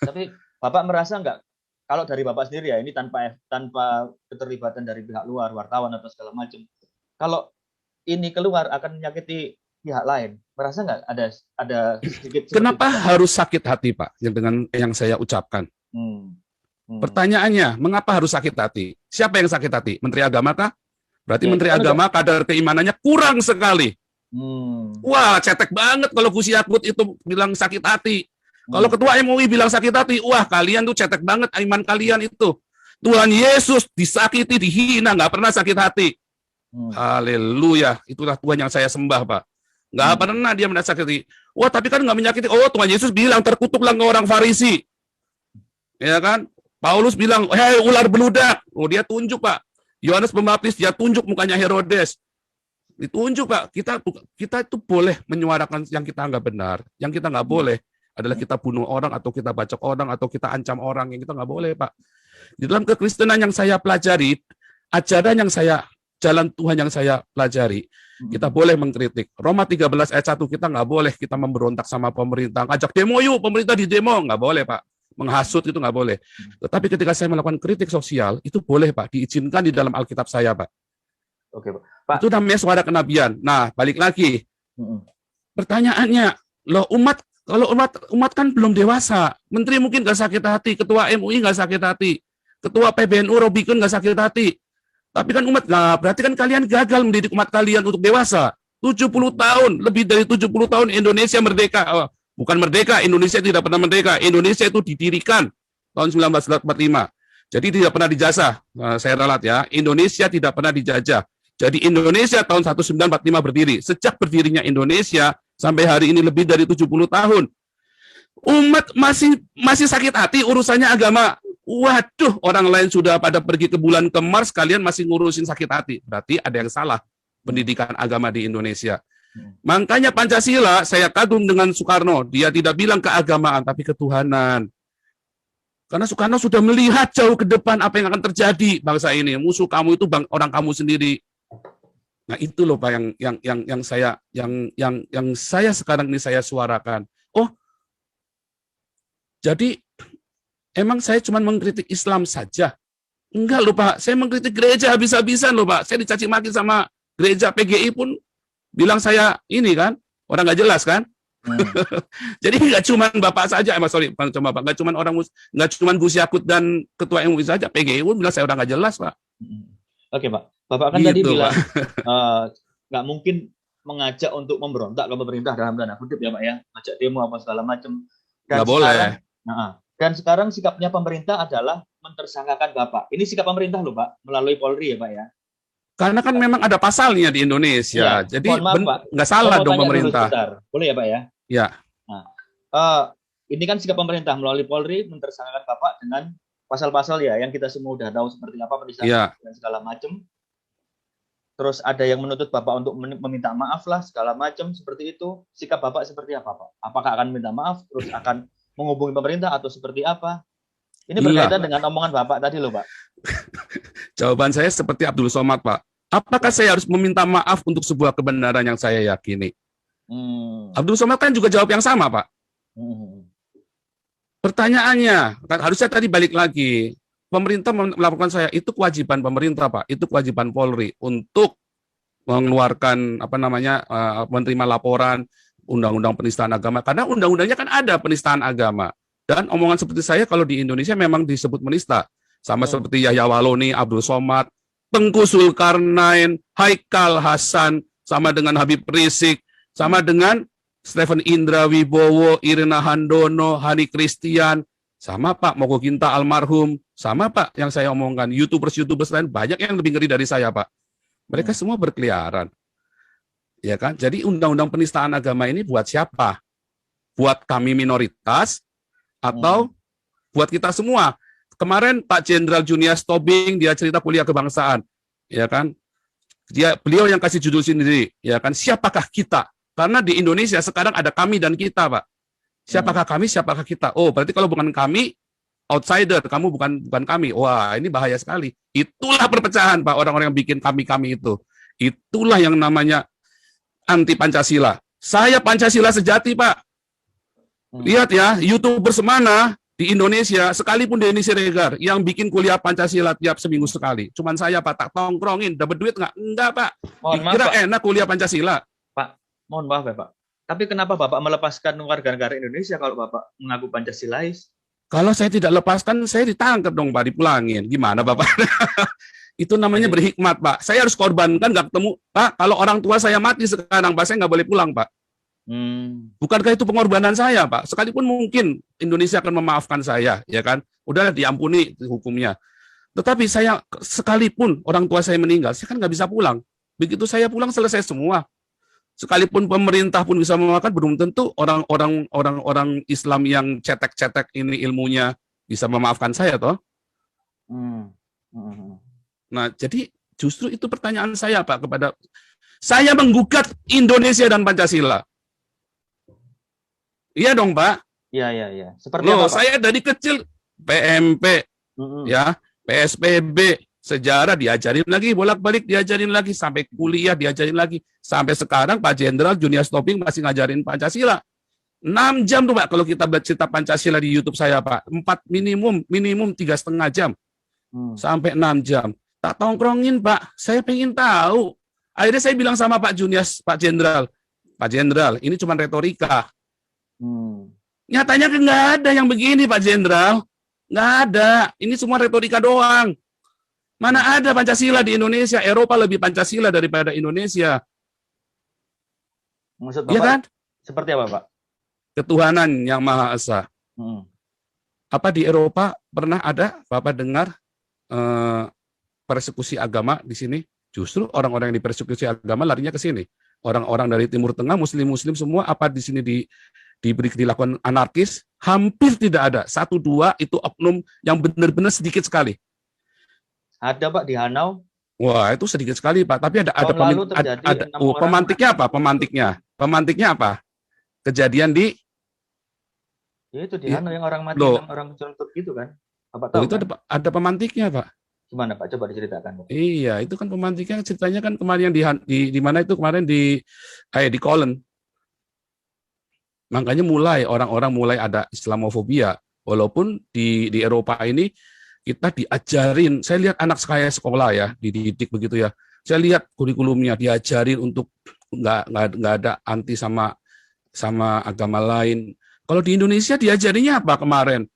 Tapi Bapak merasa nggak, kalau dari Bapak sendiri ya, ini tanpa keterlibatan dari pihak luar, wartawan atau segala macam. Kalau ini keluar akan menyakiti pihak lain, merasa nggak ada sedikit? Kenapa harus sakit hati, Pak? Dengan yang saya ucapkan. Pertanyaannya, mengapa harus sakit hati? Siapa yang sakit hati? Menteri Agama kah? Berarti Menteri Agama kadar keimanannya kurang sekali. Wah, cetek banget kalau Gus Yakut itu bilang sakit hati. Kalau Ketua MUI bilang sakit hati, wah kalian tuh cetek banget iman kalian itu. Tuhan Yesus disakiti, dihina, nggak pernah sakit hati. Haleluya, itulah Tuhan yang saya sembah, Pak. Nggak pernah dia menyakiti. Wah, tapi kan nggak menyakiti. Oh, Tuhan Yesus bilang terkutuklah orang Farisi. Ya kan? Paulus bilang, hei ular beludak. Oh, dia tunjuk, Pak. Yohanes Pembaptis, dia tunjuk mukanya Herodes. Ditunjuk, Pak. Kita itu boleh menyuarakan yang kita nggak benar. Yang kita nggak boleh adalah kita bunuh orang, atau kita bacok orang, atau kita ancam orang. Yang kita nggak boleh, Pak. Di dalam kekristenan yang saya pelajari, ajaran yang jalan Tuhan yang saya pelajari, kita boleh mengkritik. Roma 13 ayat 1, kita nggak boleh kita memberontak sama pemerintah. Ajak demo yuk, pemerintah di demo. Nggak boleh, Pak. Menghasut itu nggak boleh. Tetapi ketika saya melakukan kritik sosial, itu boleh, Pak. Diizinkan di dalam Alkitab saya, Pak. Oke, Pak. Itu namanya suara kenabian. Nah, balik lagi. Pertanyaannya, loh kalau umat kan belum dewasa. Menteri mungkin nggak sakit hati, Ketua MUI nggak sakit hati, Ketua PBNU Robikun nggak sakit hati. Tapi kan umat, nah berarti kan kalian gagal mendidik umat kalian untuk dewasa. 70 tahun, lebih dari 70 tahun Indonesia merdeka. Oh, bukan merdeka, Indonesia tidak pernah merdeka. Indonesia itu didirikan tahun 1945. Jadi tidak pernah dijajah. Nah, saya ralat ya, Indonesia tidak pernah dijajah. Jadi Indonesia tahun 1945 berdiri. Sejak berdirinya Indonesia sampai hari ini lebih dari 70 tahun. Umat masih sakit hati urusannya agama. Waduh, orang lain sudah pada pergi ke bulan, ke Mars, kalian masih ngurusin sakit hati. Berarti ada yang salah pendidikan agama di Indonesia. Makanya Pancasila, saya kagum dengan Soekarno. Dia tidak bilang keagamaan, tapi ketuhanan. Karena Soekarno sudah melihat jauh ke depan apa yang akan terjadi bangsa ini. Musuh kamu itu orang kamu sendiri. Nah itu loh Pak yang saya sekarang ini saya suarakan. Oh, jadi emang saya cuma mengkritik Islam saja? Enggak loh Pak, saya mengkritik gereja habis-habisan loh Pak. Saya dicaci maki sama gereja PGI pun bilang saya ini kan, orang nggak jelas kan. Jadi nggak cuma Bapak saja, sorry, cuma Bapak, nggak cuma nggak cuma Gus Yakut dan Ketua MUI saja, PGI pun bilang saya orang nggak jelas, Pak. Oke, Pak. Bapak kan Gitu, tadi bilang Pak. nggak mungkin mengajak untuk memberontak ke pemerintah dalam tanda kutip ya, Pak ya, ngajak demo apa segala macam. Nggak boleh. Dan sekarang sikapnya pemerintah adalah mentersangkakan Bapak. Ini sikap pemerintah loh, Pak, melalui Polri ya, Pak ya. Karena kan memang ada pasalnya di Indonesia, Ya, jadi mohon maaf, Pak. nggak salah dong pemerintah. Boleh ya, Pak ya? Ya. Nah, ini kan sikap pemerintah melalui Polri mentersangkakan Bapak dengan pasal-pasal ya yang kita semua udah tahu seperti apa, penistaan dan segala macam. Terus ada yang menuntut Bapak untuk meminta maaf lah segala macam seperti itu. Sikap Bapak seperti apa, Pak? Apakah akan minta maaf terus akan menghubungi pemerintah atau seperti apa? Ini berkaitan dengan omongan Bapak tadi loh, Pak. Jawaban saya seperti Abdul Somad, Pak. Apakah saya harus meminta maaf untuk sebuah kebenaran yang saya yakini? Abdul Somad kan juga jawab yang sama, Pak. Pertanyaannya, kan harusnya tadi balik lagi. Pemerintah melakukan saya, itu kewajiban pemerintah, Pak. Itu kewajiban Polri untuk mengeluarkan menerima laporan undang-undang penistaan agama. Karena undang-undangnya kan ada penistaan agama. Dan omongan seperti saya kalau di Indonesia memang disebut menista. Sama seperti Yahya Waloni, Abdul Somad, Tengku Zulkarnain, Haikal Hasan, sama dengan Habib Rizik, sama dengan Stephen Indra Wibowo, Irina Handono, Hani Christian, sama Pak Moko Ginta almarhum, sama Pak yang saya omongkan, YouTubers lain banyak yang lebih ngeri dari saya, Pak. Mereka semua berkeliaran. Ya kan? Jadi undang-undang penistaan agama ini buat siapa? Buat kami minoritas atau buat kita semua? Kemarin Pak Jenderal Junius Tobing dia cerita kuliah kebangsaan, ya kan? Beliau yang kasih judul sendiri, ya kan? Siapakah kita? Karena di Indonesia sekarang ada kami dan kita, Pak. Siapakah kami, siapakah kita? Oh, berarti kalau bukan kami, outsider, kamu bukan kami. Wah, ini bahaya sekali. Itulah perpecahan, Pak, orang-orang yang bikin kami-kami itu. Itulah yang namanya anti Pancasila. Saya Pancasila sejati, Pak. Lihat ya, YouTuber semana di Indonesia, sekalipun Denny Siregar, yang bikin kuliah Pancasila tiap seminggu sekali. Cuman saya, Pak, tak tongkrongin, dapat duit nggak? Enggak, Pak. Kira enak kuliah Pancasila. Pak, mohon maaf ya, Pak. Tapi kenapa Bapak melepaskan warga negara Indonesia kalau Bapak mengaku Pancasilais? Kalau saya tidak lepaskan, saya ditangkap dong, Pak, dipulangin. Gimana, Bapak? Itu namanya berhikmat, Pak. Saya harus korbankan, nggak ketemu. Pak, kalau orang tua saya mati sekarang, Pak, saya nggak boleh pulang, Pak. Bukankah itu pengorbanan saya, Pak? Sekalipun mungkin Indonesia akan memaafkan saya, ya kan? Udahlah diampuni hukumnya. Tetapi saya, sekalipun orang tua saya meninggal, saya kan nggak bisa pulang. Begitu saya pulang, selesai semua. Sekalipun pemerintah pun bisa memaafkan, belum tentu orang-orang Islam yang cetek-cetek ini ilmunya bisa memaafkan saya, toh. Nah, jadi justru itu pertanyaan saya, Pak, kepada saya menggugat Indonesia dan Pancasila. Iya dong, Pak. Iya. Seperti apa, Pak? Saya dari kecil PMP, ya, PSBB, sejarah diajarin lagi, bolak-balik diajarin lagi, sampai kuliah diajarin lagi, sampai sekarang Pak Jenderal Junius Tobing masih ngajarin Pancasila. 6 jam tuh, Pak, kalau kita cerita Pancasila di YouTube saya, Pak. 4 minimum 3,5 jam. Sampai 6 jam. Tak tongkrongin, Pak. Saya pengen tahu. Akhirnya saya bilang sama Pak Junius, Pak Jenderal, ini cuma retorika. Nyatanya nggak ada yang begini, Pak Jenderal. Nggak ada. Ini semua retorika doang. Mana ada Pancasila di Indonesia? Eropa lebih Pancasila daripada Indonesia. Maksud Bapak, ya kan? Seperti apa, Pak? Ketuhanan yang Maha Esa. Apa di Eropa pernah ada Bapak dengar persekusi agama di sini? Justru orang-orang yang dipersekusi agama larinya ke sini. Orang-orang dari Timur Tengah, Muslim-Muslim semua, apa di sini dilakukan anarkis? Hampir tidak ada. 1-2 itu oknum yang benar-benar sedikit sekali. Ada, Pak, di Hanau. Wah, itu sedikit sekali, Pak. Tapi ada pemantiknya apa? Pemantiknya apa? Kejadian di ya itu di Hanau yang orang mati, orang mencontoh gitu kan? Bapak tahu? Itu kan? ada pemantiknya, Pak. Gimana, Pak? Coba diceritakan, Pak. Iya, itu kan pemantiknya, ceritanya kan kemarin yang di mana itu kemarin di Kolen. Makanya orang-orang mulai ada Islamofobia. Walaupun di Eropa ini kita diajarin, saya lihat anak saya sekolah ya, dididik begitu ya, Saya lihat kurikulumnya diajarin untuk nggak ada anti sama agama lain. Kalau di Indonesia diajarinya apa kemarin?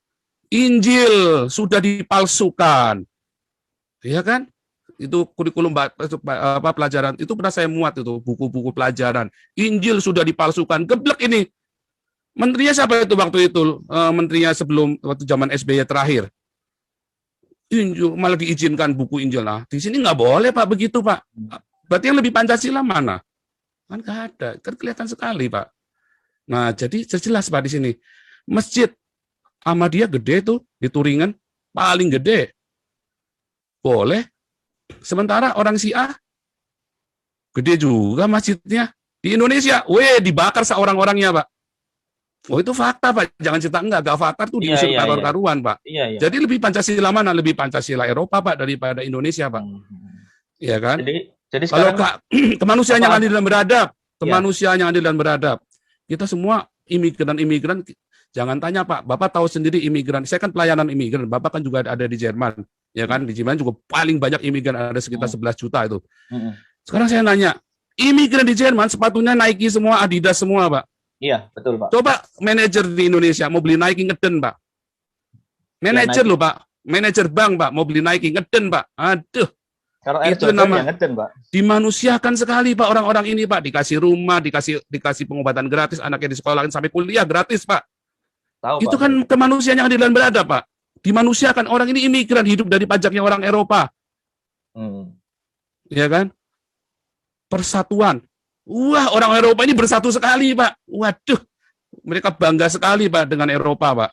Injil sudah dipalsukan, ya kan? Itu kurikulum pelajaran itu pernah saya muat itu buku-buku pelajaran. Injil sudah dipalsukan, geblek ini. Menterinya siapa itu waktu itu? Menterinya sebelum waktu zaman SBY terakhir. Injil malah diizinkan buku Injil. Nah, di sini nggak boleh Pak begitu Pak. Berarti yang lebih Pancasila mana? Kan nggak ada, kan kelihatan sekali Pak. Nah, jadi jelas Pak di sini. Masjid Ahmadiyah gede tuh di Turingan, paling gede. Boleh. Sementara orang Syiah gede juga masjidnya. Di Indonesia, dibakar seorang-orangnya, Pak. Oh, itu fakta, Pak. Jangan cerita enggak fakta tuh diusir karuan-karuan, Pak. Jadi lebih Pancasila mana? Lebih Pancasila Eropa, Pak, daripada Indonesia, Pak. Iya kan? Jadi kalau sekarang, kemanusiaan yang adil dan beradab, kemanusiaan yang adil dan beradab. Kita semua imigran, jangan tanya, Pak. Bapak tahu sendiri imigran. Saya kan pelayanan imigran. Bapak kan juga ada di Jerman. Ya kan, di Jerman juga paling banyak imigran, ada sekitar 11 juta itu. Sekarang saya nanya, imigran di Jerman sepatunya Nike semua, Adidas semua, Pak. Iya, betul, Pak. Coba manajer di Indonesia mau beli Nike ngeden, Pak. Manajer loh, Pak. Manajer bank, Pak, mau beli Nike ngeden, Pak. Aduh. Kalau itu nama ngeden, Pak. Dimanusiakan sekali, Pak, orang-orang ini, Pak. Dikasih rumah, dikasih pengobatan gratis, anaknya di sekolah sampai kuliah gratis, Pak. Tahu, itu Pak, kan kemanusiaan yang adil dan beradab, Pak. Dimanusiakan, orang ini imigran hidup dari pajaknya orang Eropa. Ya kan? Persatuan. Wah, orang Eropa ini bersatu sekali, Pak. Waduh, mereka bangga sekali, Pak, dengan Eropa, Pak.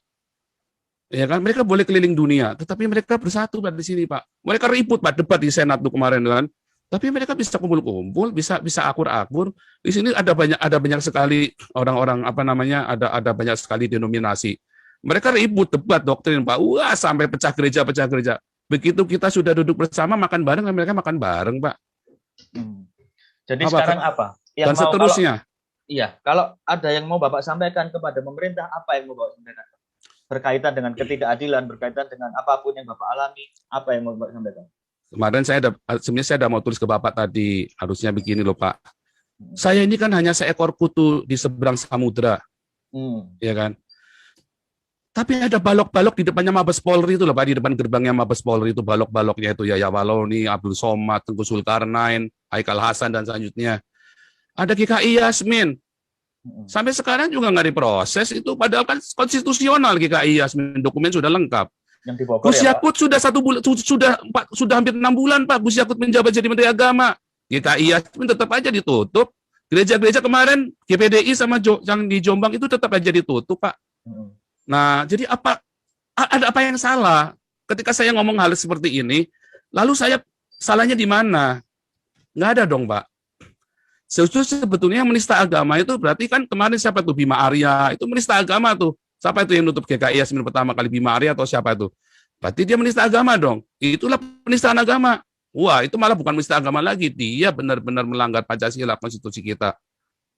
Ya kan? Mereka boleh keliling dunia, tetapi mereka bersatu, Pak, di sini, Pak. Mereka ribut, Pak, debat di Senat tuh kemarin, kan? Tapi mereka bisa kumpul-kumpul, bisa akur-akur. Di sini ada banyak sekali orang-orang ada banyak sekali denominasi. Mereka ribut debat doktrin, Pak. Wah, sampai pecah gereja. Begitu kita sudah duduk bersama makan bareng, mereka makan bareng, Pak. Jadi sekarang apa? Dan seterusnya. Kalau ada yang mau Bapak sampaikan kepada pemerintah, apa yang mau Bapak sampaikan? Berkaitan dengan ketidakadilan, berkaitan dengan apapun yang Bapak alami, apa yang mau Bapak sampaikan? Kemarin sebenarnya saya mau tulis ke Bapak tadi, harusnya begini loh, Pak. Saya ini kan hanya seekor kutu di seberang samudra. Ya kan? Tapi ada balok-balok di depannya Mabes Polri itu loh, Pak, di depan gerbangnya Mabes Polri itu balok-baloknya itu ya Waloni, Abdul Somad, Tengku Zulkarnain, Haikal Hasan dan selanjutnya. Ada GKI Yasmin. Sampai sekarang juga nggak diproses itu, padahal kan konstitusional GKI Yasmin, dokumen sudah lengkap. Yang di Bogor, Gus Yakut sudah 1 bulan, sudah hampir 6 bulan, Pak. Gus Yakut menjabat jadi Menteri Agama. GKI Yasmin tetap aja ditutup. Gereja-gereja kemarin GPDI sama yang di Jombang itu tetap aja ditutup, Pak. Nah, jadi ada apa yang salah ketika saya ngomong hal seperti ini? Lalu saya salahnya di mana? Nggak ada dong, Pak. Sebetulnya yang menista agama itu berarti kan kemarin siapa tuh Bima Arya itu menista agama tuh. Siapa itu yang nutup GKI Yasmin pertama kali, Bima Arya atau siapa itu? Berarti dia menista agama dong. Itulah penistaan agama. Wah, itu malah bukan menista agama lagi. Dia benar-benar melanggar Pancasila, konstitusi kita.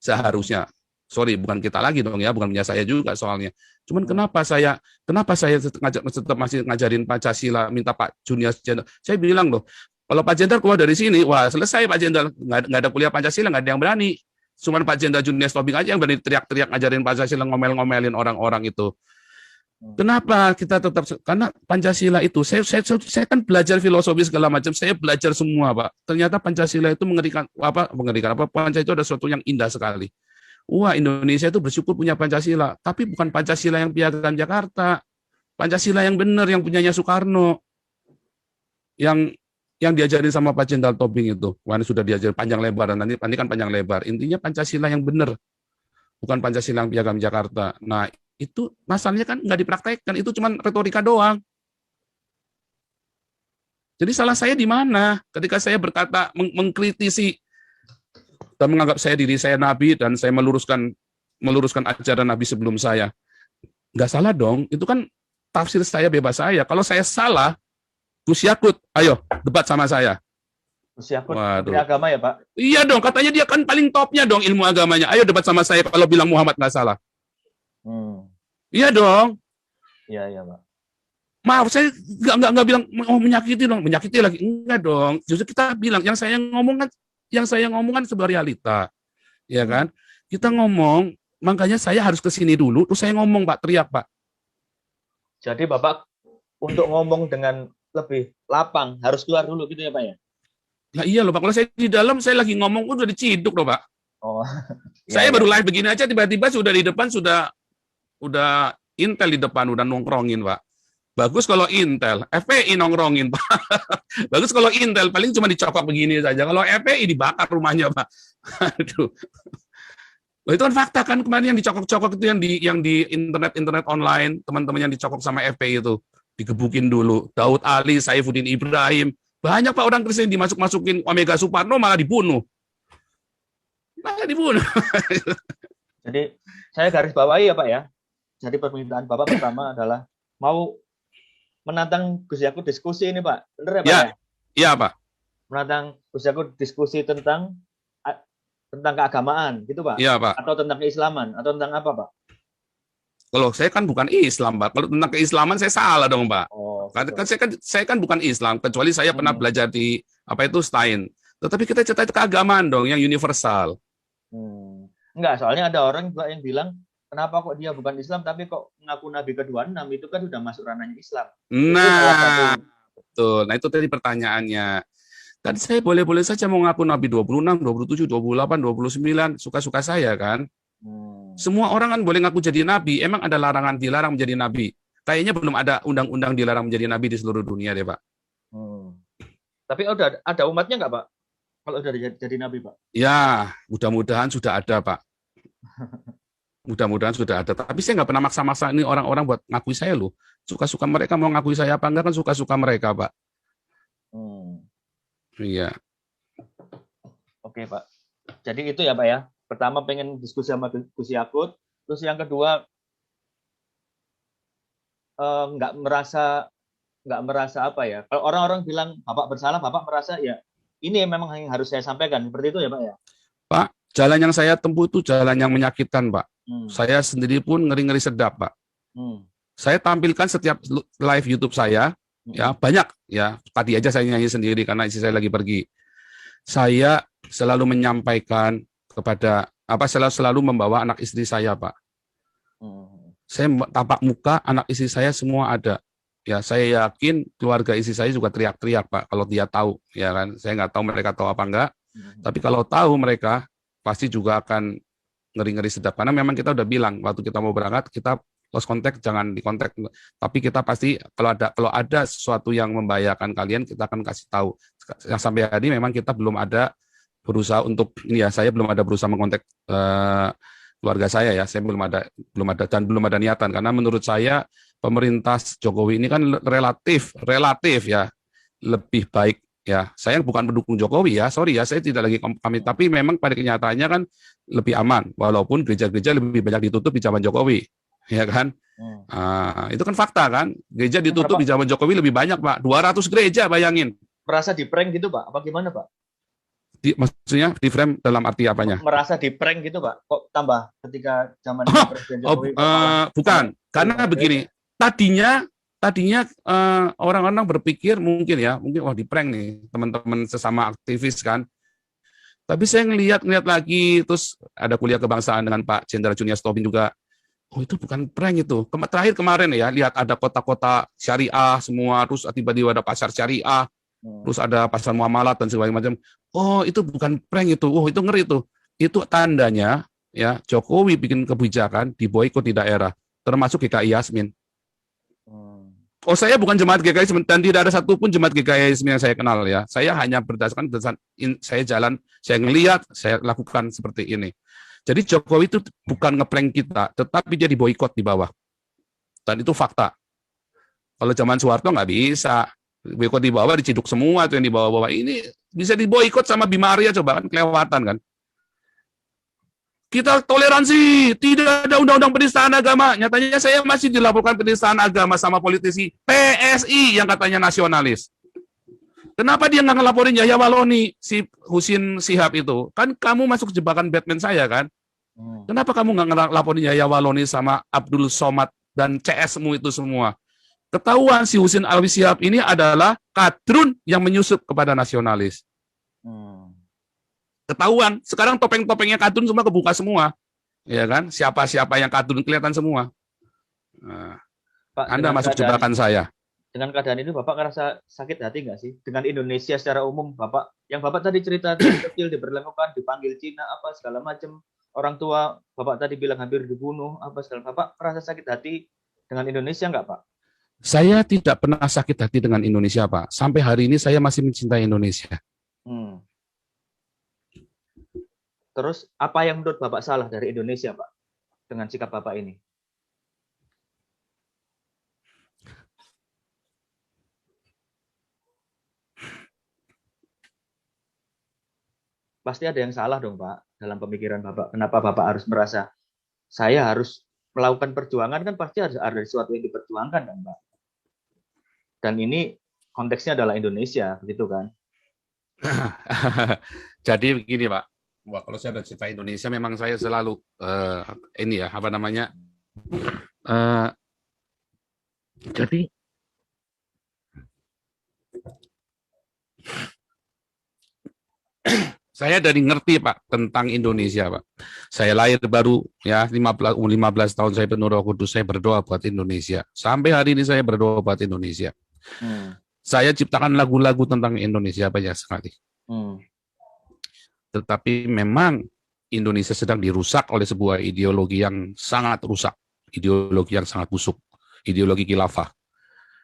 Seharusnya. Sorry, bukan kita lagi dong ya, bukan punya saya juga soalnya. Cuman kenapa saya tetap masih ngajarin Pancasila, minta Pak Junius Jenderal. Saya bilang loh, kalau Pak Jenderal keluar dari sini, wah selesai Pak Jenderal, nggak ada kuliah Pancasila, nggak ada yang berani. Cuman Pak Jenderal Junius Tobing aja yang berani teriak-teriak ngajarin Pancasila, ngomel-ngomelin orang-orang itu. Kenapa kita tetap? Karena Pancasila itu, saya kan belajar filosofi segala macam, saya belajar semua, Pak. Ternyata Pancasila itu mengerikan, Pancasila itu ada sesuatu yang indah sekali. Wah, Indonesia itu bersyukur punya Pancasila, tapi bukan Pancasila yang piagam Jakarta. Pancasila yang benar, yang punyanya Soekarno. Yang diajarin sama Pak Jenderal Tobing itu. Wah, ini sudah diajarin panjang lebar, nanti kan panjang lebar. Intinya Pancasila yang benar, bukan Pancasila yang piagam Jakarta. Nah, itu masalahnya kan nggak dipraktekkan, itu cuma retorika doang. Jadi salah saya di mana? Ketika saya berkata, mengkritisi dan menganggap diri saya nabi dan saya meluruskan ajaran nabi sebelum saya. Nggak salah dong, itu kan tafsir saya, bebas saya. Kalau saya salah, Gus Yakut, ayo debat sama saya. Gus Yakut, Menteri Agama ya, Pak? Iya dong, katanya dia kan paling topnya dong ilmu agamanya. Ayo debat sama saya kalau bilang Muhammad nggak salah. Iya dong. Iya, Pak. Maaf, saya nggak bilang menyakiti dong, menyakiti lagi enggak dong. Justru kita bilang yang saya ngomong kan sebuah realita, ya kan? Kita ngomong, makanya saya harus ke sini dulu, terus saya ngomong Pak, teriak Pak. Jadi Bapak untuk ngomong dengan lebih lapang harus keluar dulu gitu ya Pak ya? Nah iya loh Pak, kalau saya di dalam saya lagi ngomong udah diciduk loh Pak. Oh, Saya baru live begini aja tiba-tiba sudah di depan udah Intel di depan udah nongkrongin Pak. Bagus kalau Intel, FPI nongkrongin Pak. Bagus kalau Intel paling cuma dicokok begini saja. Kalau FPI dibakar rumahnya Pak. Aduh. Loh, itu kan fakta kan kemarin yang dicokok-cokok itu yang di internet online, teman-teman yang dicokok sama FPI itu digebukin dulu. Daud Ali, Saifuddin Ibrahim, banyak Pak orang Kristen dimasuk-masukin Omega Suparno malah dibunuh. Jadi saya garis bawahi ya Pak ya. Jadi permintaan Bapak pertama adalah mau menantang Gus Yakut diskusi ini Pak. Benar ya Pak ya? Iya Pak. Menantang Gus Yakut diskusi tentang keagamaan gitu Pak? Iya Pak. Atau tentang keislaman atau tentang apa Pak? Kalau saya kan bukan Islam Pak. Kalau tentang keislaman saya salah dong Pak. Oh, Karena saya kan bukan Islam, kecuali saya pernah belajar di Stein. Tetapi kita cerita itu keagamaan dong, yang universal. Enggak, soalnya ada orang juga yang bilang, kenapa kok dia bukan Islam, tapi kok ngaku Nabi ke-26, itu kan sudah masuk ranahnya Islam. Nah, betul. Nah, itu tadi pertanyaannya. Kan saya boleh-boleh saja mau ngaku Nabi 26, 27, 28, 29, suka-suka saya kan. Semua orang kan boleh ngaku jadi Nabi. Emang ada larangan dilarang menjadi Nabi? Kayaknya belum ada undang-undang dilarang menjadi Nabi di seluruh dunia deh, Pak. Tapi udah ada umatnya nggak, Pak? Kalau udah jadi Nabi, Pak? Ya, mudah-mudahan sudah ada, Pak. Mudah-mudahan sudah ada. Tapi saya nggak pernah maksa-maksa ini orang-orang buat ngakui saya loh. Suka-suka mereka mau ngakui saya apa enggak kan suka-suka mereka, Pak. Iya. Oke, Pak. Jadi itu ya, Pak ya. Pertama pengen diskusi sama Gus Yakut. Terus yang kedua nggak merasa apa ya. Kalau orang-orang bilang Bapak bersalah, Bapak merasa ya ini memang yang harus saya sampaikan. Seperti itu ya, Pak ya. Pak, jalan yang saya tempuh itu jalan yang menyakitkan, Pak. Saya sendiri pun ngeri-ngeri sedap, Pak. Saya tampilkan setiap live YouTube saya, ya banyak ya. Tadi aja saya nyanyi sendiri karena istri saya lagi pergi. Saya selalu menyampaikan kepada selalu membawa anak istri saya, Pak. Saya tampak muka anak istri saya semua ada. Ya, saya yakin keluarga istri saya juga teriak-teriak, Pak, kalau dia tahu, ya kan. Saya nggak tahu mereka tahu apa enggak. Tapi kalau tahu mereka pasti juga akan ngeri-ngeri sedap. Karena memang kita udah bilang waktu kita mau berangkat, kita lost contact, jangan di kontak. Tapi kita pasti kalau ada sesuatu yang membahayakan kalian, kita akan kasih tahu. Yang sampai hari memang kita belum ada berusaha untuk ini ya, saya belum ada berusaha mengontak keluarga saya ya, saya belum ada dan belum ada niatan karena menurut saya pemerintah Jokowi ini kan relatif ya lebih baik ya. Saya bukan pendukung Jokowi ya, sorry ya, saya tidak lagi komit, tapi memang pada kenyataannya kan lebih aman walaupun gereja-gereja lebih banyak ditutup di zaman Jokowi, ya kan? Itu kan fakta kan, gereja ditutup di zaman Jokowi lebih banyak Pak, 200 gereja bayangin. Merasa di prank gitu Pak, apa gimana Pak? Maksudnya di frame dalam arti apanya? Merasa di prank gitu Pak, kok tambah ketika zaman Presiden Jokowi? Bukan, karena begini, tadinya orang-orang berpikir mungkin wah di prank nih teman-teman sesama aktivis kan. Tapi saya ngelihat lagi, terus ada kuliah kebangsaan dengan Pak Jenderal Junior Tobin juga. Oh itu bukan prank itu. Terakhir kemarin ya, lihat ada kota-kota syariah semua, terus tiba-tiba ada pasar syariah. Terus ada pasar muamalat dan segala macam. Oh, itu bukan prank itu. Oh, itu ngeri itu. Itu tandanya ya Jokowi bikin kebijakan diboikot di daerah, termasuk GKI Yasmin. Oh, saya bukan jemaat GKI Yasmin dan tidak ada satupun jemaat GKI Yasmin yang saya kenal ya. Saya hanya berdasarkan saya jalan, saya ngelihat, saya lakukan seperti ini. Jadi Jokowi itu bukan ngeprank kita, tetapi dia diboikot di bawah. Dan itu fakta. Kalau zaman Soeharto nggak bisa. Boikot di bawah diciduk semua tuh yang di bawah-bawah ini bisa diboikot sama Bima Arya coba kan kelewatan kan. Kita toleransi, tidak ada undang-undang penistaan agama. Nyatanya saya masih dilaporkan penistaan agama sama politisi PSI yang katanya nasionalis. Kenapa dia nggak ngelaporin Yahya Waloni, si Husin Sihab itu? Kan kamu masuk jebakan Batman saya kan? Kenapa kamu nggak ngelaporin Yahya Waloni sama Abdul Somad dan CS-mu itu semua? Ketahuan si Husin Alwi Shihab ini adalah kadrun yang menyusup kepada nasionalis. Ketahuan. Sekarang topeng-topengnya kadrun semua kebuka semua. Ya kan? Siapa-siapa yang kadrun kelihatan semua. Nah, Pak, Anda masuk jebakan saya. Dengan keadaan ini Bapak ngerasa sakit hati nggak sih? Dengan Indonesia secara umum, Bapak tadi cerita dari kecil diperlakukan, dipanggil Cina, apa segala macam. Orang tua Bapak tadi bilang hampir dibunuh, apa segala. Bapak merasa sakit hati dengan Indonesia nggak, Pak? Saya tidak pernah sakit hati dengan Indonesia, Pak. Sampai hari ini saya masih mencintai Indonesia. Terus apa yang menurut Bapak salah dari Indonesia, Pak? Dengan sikap Bapak ini? Pasti ada yang salah dong, Pak, dalam pemikiran Bapak. Kenapa Bapak harus merasa saya harus melakukan perjuangan, kan pasti harus ada sesuatu yang diperjuangkan kan, Pak. Dan ini konteksnya adalah Indonesia, begitu kan? Jadi begini, Pak. Wah, kalau saya cerita Indonesia, memang saya selalu ini ya, apa namanya? Jadi saya dari ngerti, Pak, tentang Indonesia, Pak. Saya lahir baru ya 15 tahun saya penuh Roh Kudus, saya berdoa buat Indonesia. Sampai hari ini saya berdoa buat Indonesia. Saya ciptakan lagu-lagu tentang Indonesia banyak sekali. Tetapi memang Indonesia sedang dirusak oleh sebuah ideologi yang sangat rusak, ideologi yang sangat busuk, ideologi khilafah.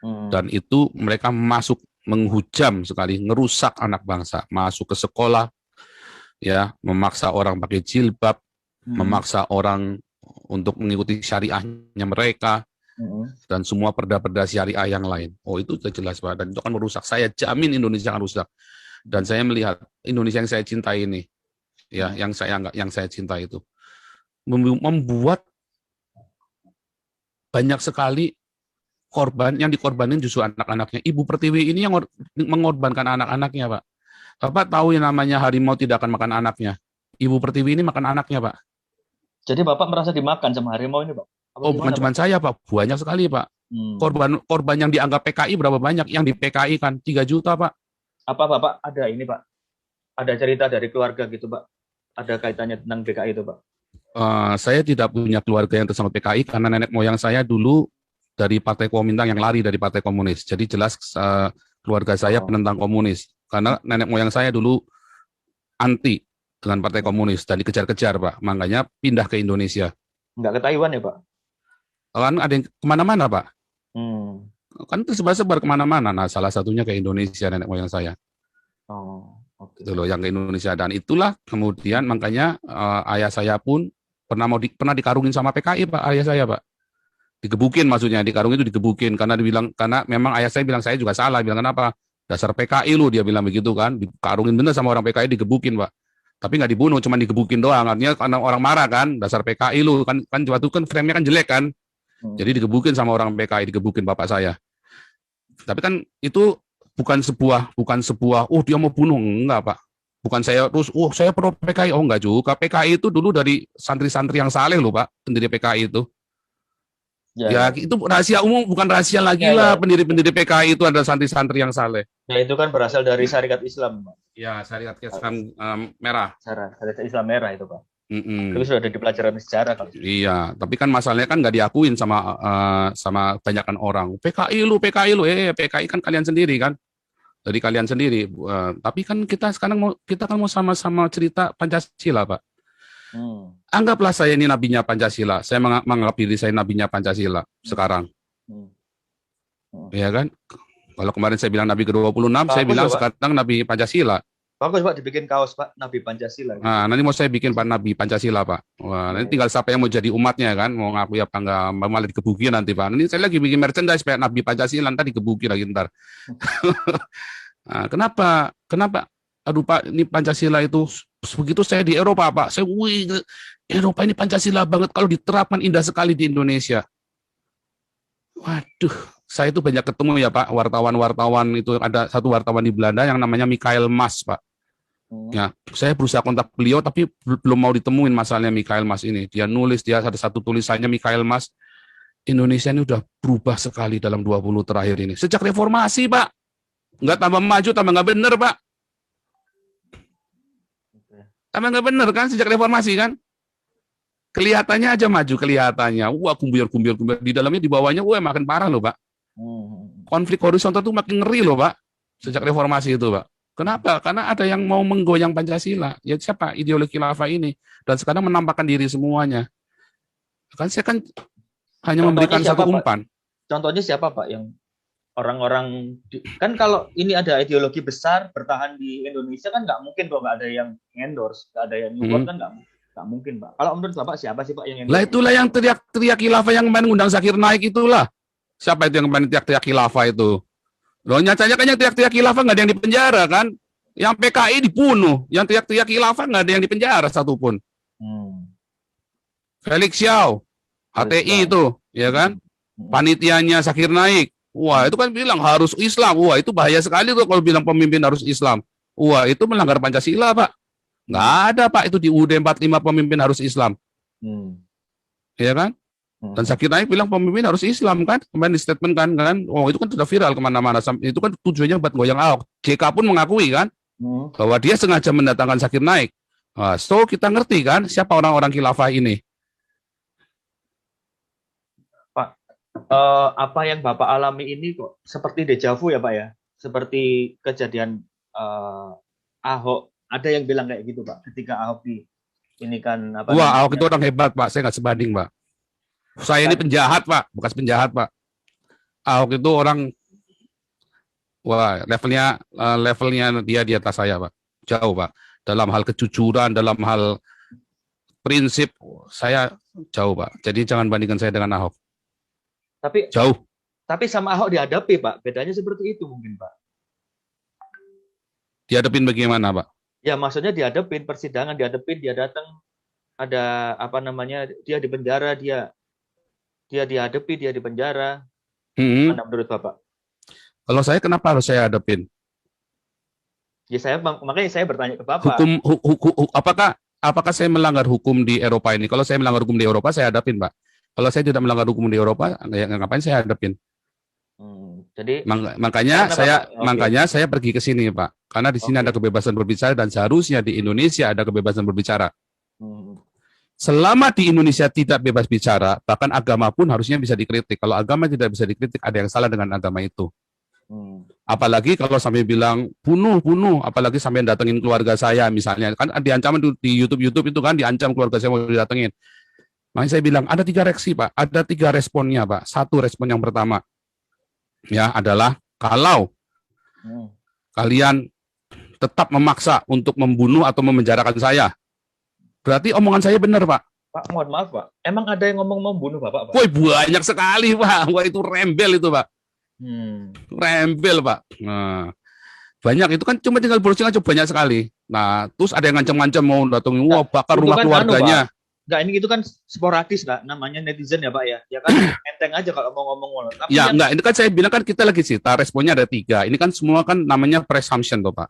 Dan itu mereka masuk menghujam sekali, ngerusak anak bangsa, masuk ke sekolah, ya, memaksa orang pakai jilbab, memaksa orang untuk mengikuti syariahnya mereka, dan semua perda-perda syariah yang lain. Oh, itu sudah jelas, Pak, dan itu akan merusak. Saya jamin Indonesia akan rusak. Dan saya melihat Indonesia yang saya cintai ini, ya, yang saya cintai itu membuat banyak sekali korban, yang dikorbanin justru anak-anaknya. Ibu Pertiwi ini yang mengorbankan anak-anaknya, Pak. Bapak tahu yang namanya harimau tidak akan makan anaknya. Ibu Pertiwi ini makan anaknya, Pak. Jadi Bapak merasa dimakan sama harimau ini, Pak? Oh, bukan cuma saya, Pak. Banyak sekali, Pak. Korban yang dianggap PKI berapa banyak? Yang di PKI kan 3 juta, Pak. Apa Bapak ada ini, Pak? Ada cerita dari keluarga gitu, Pak? Ada kaitannya tentang PKI itu, Pak? Saya tidak punya keluarga yang tersangkut PKI karena nenek moyang saya dulu dari Partai Kuomintang yang lari dari Partai Komunis. Jadi jelas keluarga saya penentang komunis. Karena nenek moyang saya dulu anti dengan Partai Komunis dan dikejar-kejar, Pak. Makanya pindah ke Indonesia. Nggak ke Taiwan ya, Pak? Kan ada yang kemana-mana, Pak. Kan tersebar-sebar kemana-mana. Nah, salah satunya ke Indonesia nenek moyang saya. Okay. Itu loh yang ke Indonesia. Dan itulah kemudian makanya ayah saya pun pernah dikarungin sama PKI, Pak, ayah saya, Pak. Digebukin, maksudnya dikarungin itu digebukin karena memang ayah saya bilang saya juga salah, bilang kenapa? Dasar PKI lu, dia bilang begitu kan, dikarungin bener sama orang PKI, digebukin, Pak. Tapi nggak dibunuh, cuma digebukin doang. Artinya karena orang marah kan, dasar PKI lu kan waktu kan frame-nya kan jelek kan. Jadi digebukin sama orang PKI, digebukin bapak saya. Tapi kan itu bukan sebuah oh dia mau bunuh, enggak, Pak. Bukan saya terus saya pro PKI, oh enggak juga. PKI itu dulu dari santri-santri yang saleh loh, Pak, pendiri PKI itu. Ya, itu rahasia umum, bukan rahasia lagi lah. Pendiri-pendiri PKI itu adalah santri-santri yang saleh. Ya, itu kan berasal dari syariat Islam, Pak. Ya, syariat Islam merah. Syariat Islam merah itu, Pak. Itu sudah ada di pelajaran sejarah kalau. Iya, tapi kan masalahnya kan nggak diakuin sama banyakan orang. PKI lu, PKI kan kalian sendiri kan. Dari kalian sendiri. Tapi kan kita sekarang mau sama-sama cerita Pancasila, Pak. Anggaplah saya ini nabinya Pancasila. Saya menganggap diri saya nabinya Pancasila sekarang. Ya kan? Kalau kemarin saya bilang nabi ke-26, saya bilang sekarang nabi Pancasila. Bagus, Pak, dibikin kaos, Pak, nabi Pancasila. Nah, nanti mau saya bikin Pak nabi Pancasila, Pak. Wah, nanti tinggal siapa yang mau jadi umatnya kan, mau ngaku apa enggak, malah dikebukin nanti, Pak. Ini saya lagi bikin merchandise Pak nabi Pancasila, nanti dikebukin lagi ntar. Nah, kenapa? Aduh, Pak, ini Pancasila itu begitu saya di Eropa, Pak. Saya, Eropa ini Pancasila banget, kalau diterapkan indah sekali di Indonesia. Waduh, saya itu banyak ketemu ya, Pak, wartawan-wartawan itu. Ada satu wartawan di Belanda yang namanya Michael Mas, Pak. Ya, saya berusaha kontak beliau tapi belum mau ditemuin masalahnya Michael Mas ini. Dia nulis, dia ada satu tulisannya Michael Mas, Indonesia ini udah berubah sekali dalam 20 terakhir ini. Sejak reformasi, Pak. Nggak tambah maju, tambah nggak bener, Pak. Tambah nggak bener kan sejak reformasi kan? Kelihatannya aja maju, kelihatannya. Wah, kumbir. Di dalamnya, di bawahnya, wah makin parah loh, Pak. Konflik horizontal itu makin ngeri loh, Pak. Sejak reformasi itu, Pak. Kenapa? Karena ada yang mau menggoyang Pancasila. Ya siapa? Ideologi khilafah ini. Dan sekarang menampakkan diri semuanya. Kan saya kan hanya memberikan satu umpan. Contohnya siapa, Pak, yang orang-orang kan kalau ini ada ideologi besar bertahan di Indonesia kan nggak mungkin kalau nggak ada yang endorse, nggak ada yang support kan nggak mungkin, Pak. Kalau menurut Bapak siapa sih, Pak, yang endorse? Lah itulah yang teriak-teriak khilafah yang kemarin undang Zakir Naik itulah. Siapa itu yang kemarin teriak-teriak khilafah itu? Loh nyatanya kan yang teriak-teriak khilafah nggak ada yang dipenjara kan? Yang PKI dibunuh, yang teriak-teriak khilafah nggak ada yang dipenjara satupun. Felix Xiao, HTI itu, ya kan? Panitianya Zakir Naik. Wah, itu kan bilang harus Islam. Wah, itu bahaya sekali tuh kalau bilang pemimpin harus Islam. Wah, itu melanggar Pancasila, Pak. Nggak ada, Pak, itu di UUD 45 pemimpin harus Islam. Ya kan? Dan Zakir Naik bilang pemimpin harus Islam kan? Kemarin di statement kan? Oh, itu kan sudah viral kemana-mana. Itu kan tujuannya buat goyang Ahok. JK pun mengakui kan? Bahwa dia sengaja mendatangkan Zakir Naik. Nah, so, kita ngerti kan siapa orang-orang khilafah ini. Apa yang Bapak alami ini kok seperti dejavu ya, Pak ya? Seperti kejadian Ahok. Ada yang bilang kayak gitu, Pak, ketika Ahok ini kan apa? Wah, Ahok itu orang hebat, Pak. Saya nggak sebanding, Pak. Saya ini penjahat, Pak. Bekas penjahat, Pak. Ahok itu orang, wah, levelnya dia di atas saya, Pak. Jauh, Pak. Dalam hal kejujuran, dalam hal prinsip, saya jauh, Pak. Jadi jangan bandingkan saya dengan Ahok. Tapi jauh. Tapi sama Ahok dihadapi, Pak. Bedanya seperti itu mungkin, Pak. Dihadapin bagaimana, Pak? Ya, maksudnya dihadapin persidangan, dia datang, ada apa namanya, dia di penjara, dia dihadapi, dia di penjara. Mana menurut Bapak? Kalau saya kenapa harus saya hadapin? Ya makanya saya bertanya ke Bapak. Apakah saya melanggar hukum di Eropa ini? Kalau saya melanggar hukum di Eropa, saya hadapin, Pak. Kalau saya tidak melanggar hukum di Eropa, ngapain saya hadapin? Jadi makanya saya pergi ke sini, Pak. Karena di sini ada kebebasan berbicara dan seharusnya di Indonesia ada kebebasan berbicara. Selama di Indonesia tidak bebas bicara, bahkan agama pun harusnya bisa dikritik. Kalau agama tidak bisa dikritik, ada yang salah dengan agama itu. Apalagi kalau sampai bilang bunuh, apalagi sampai datengin keluarga saya misalnya, kan diancam di YouTube itu kan diancam keluarga saya mau didatengin. Makanya saya bilang ada 3 reaksi, Pak. Ada 3 responnya, Pak. Satu respon yang pertama ya adalah kalau kalian tetap memaksa untuk membunuh atau memenjarakan saya, berarti omongan saya benar, Pak. Pak, mohon maaf, Pak. Emang ada yang ngomong membunuh Bapak, Pak? Woi, banyak sekali, Pak. Wah, itu rembel itu, Pak. Rembel, Pak. Nah, banyak itu kan cuma tinggal browsing aja banyak sekali. Nah, terus ada yang ngancam-ngancam mau datangin, wah bakar rumah kan keluarganya. Enggak, ini itu kan sporadis, Pak. Namanya netizen ya, Pak ya. Ya kan enteng aja kalau mau ngomong. Tapi ya enggak, ini kan saya bilang kan kita lagi cerita, responnya ada 3. Ini kan semua kan namanya presumption toh, Pak.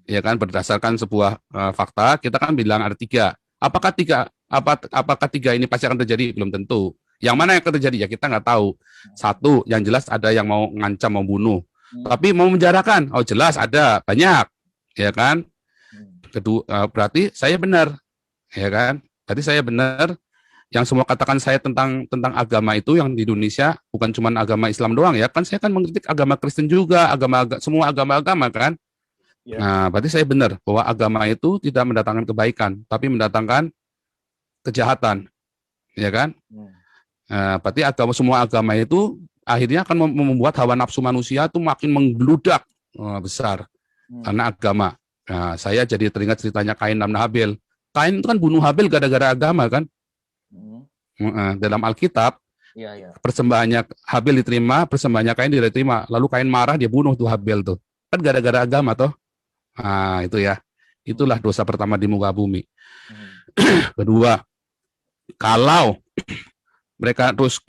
Ya kan berdasarkan sebuah fakta, kita kan bilang ada 3. Apakah 3 ini pasti akan terjadi? Belum tentu. Yang mana yang akan terjadi ya kita nggak tahu. Satu, yang jelas ada yang mau ngancam, mau bunuh. Tapi mau menjarakan, oh jelas ada, banyak. Ya kan? Kedua, berarti saya benar. Ya kan? Berarti saya benar. Yang semua katakan saya tentang agama itu yang di Indonesia bukan cuma agama Islam doang ya. Kan saya kan mengkritik agama Kristen juga, semua agama-agama kan. Ya. Nah, berarti saya benar bahwa agama itu tidak mendatangkan kebaikan, tapi mendatangkan kejahatan. Ya kan? Nah, berarti semua agama itu akhirnya akan membuat hawa nafsu manusia itu makin menggeludak besar karena agama. Nah, saya jadi teringat ceritanya Kain dan Habil. Kain itu kan bunuh Habil gara-gara agama kan. Dalam Alkitab, persembahannya Habil diterima, persembahannya Kain tidak diterima. Lalu Kain marah, dia bunuh tuh Habil tuh. Kan gara-gara agama toh. Nah, itu ya. Itulah dosa pertama di muka bumi. Kedua, kalau mereka terus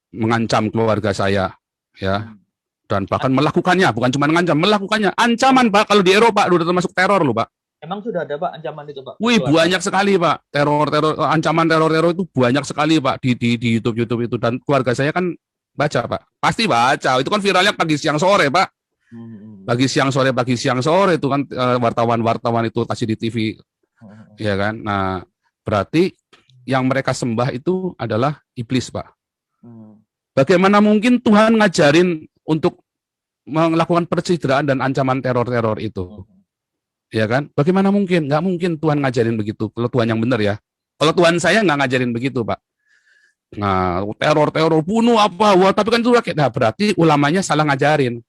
mengancam keluarga saya, ya, dan bahkan melakukannya, bukan cuma mengancam, melakukannya, ancaman Pak. Kalau di Eropa udah termasuk teror loh, Pak. Emang sudah ada Pak ancaman itu Pak? Wih, Keluarga? banyak sekali Pak. Ancaman teror itu banyak sekali Pak di YouTube itu, dan keluarga saya kan baca Pak. Pasti baca. Itu kan viralnya pagi siang sore Pak. Pagi siang sore itu kan wartawan-wartawan itu kasih di TV, ya kan. Nah, berarti yang mereka sembah itu adalah iblis Pak. Bagaimana mungkin Tuhan ngajarin untuk melakukan pencitraan dan ancaman teror-teror itu? Ya kan? Bagaimana mungkin? Nggak mungkin Tuhan ngajarin begitu. Kalau Tuhan yang benar ya. Kalau Tuhan saya nggak ngajarin begitu, Pak. Nah, teror-teror bunuh apa? Wah, tapi kan itu rakyat. Nah, berarti ulamanya salah ngajarin.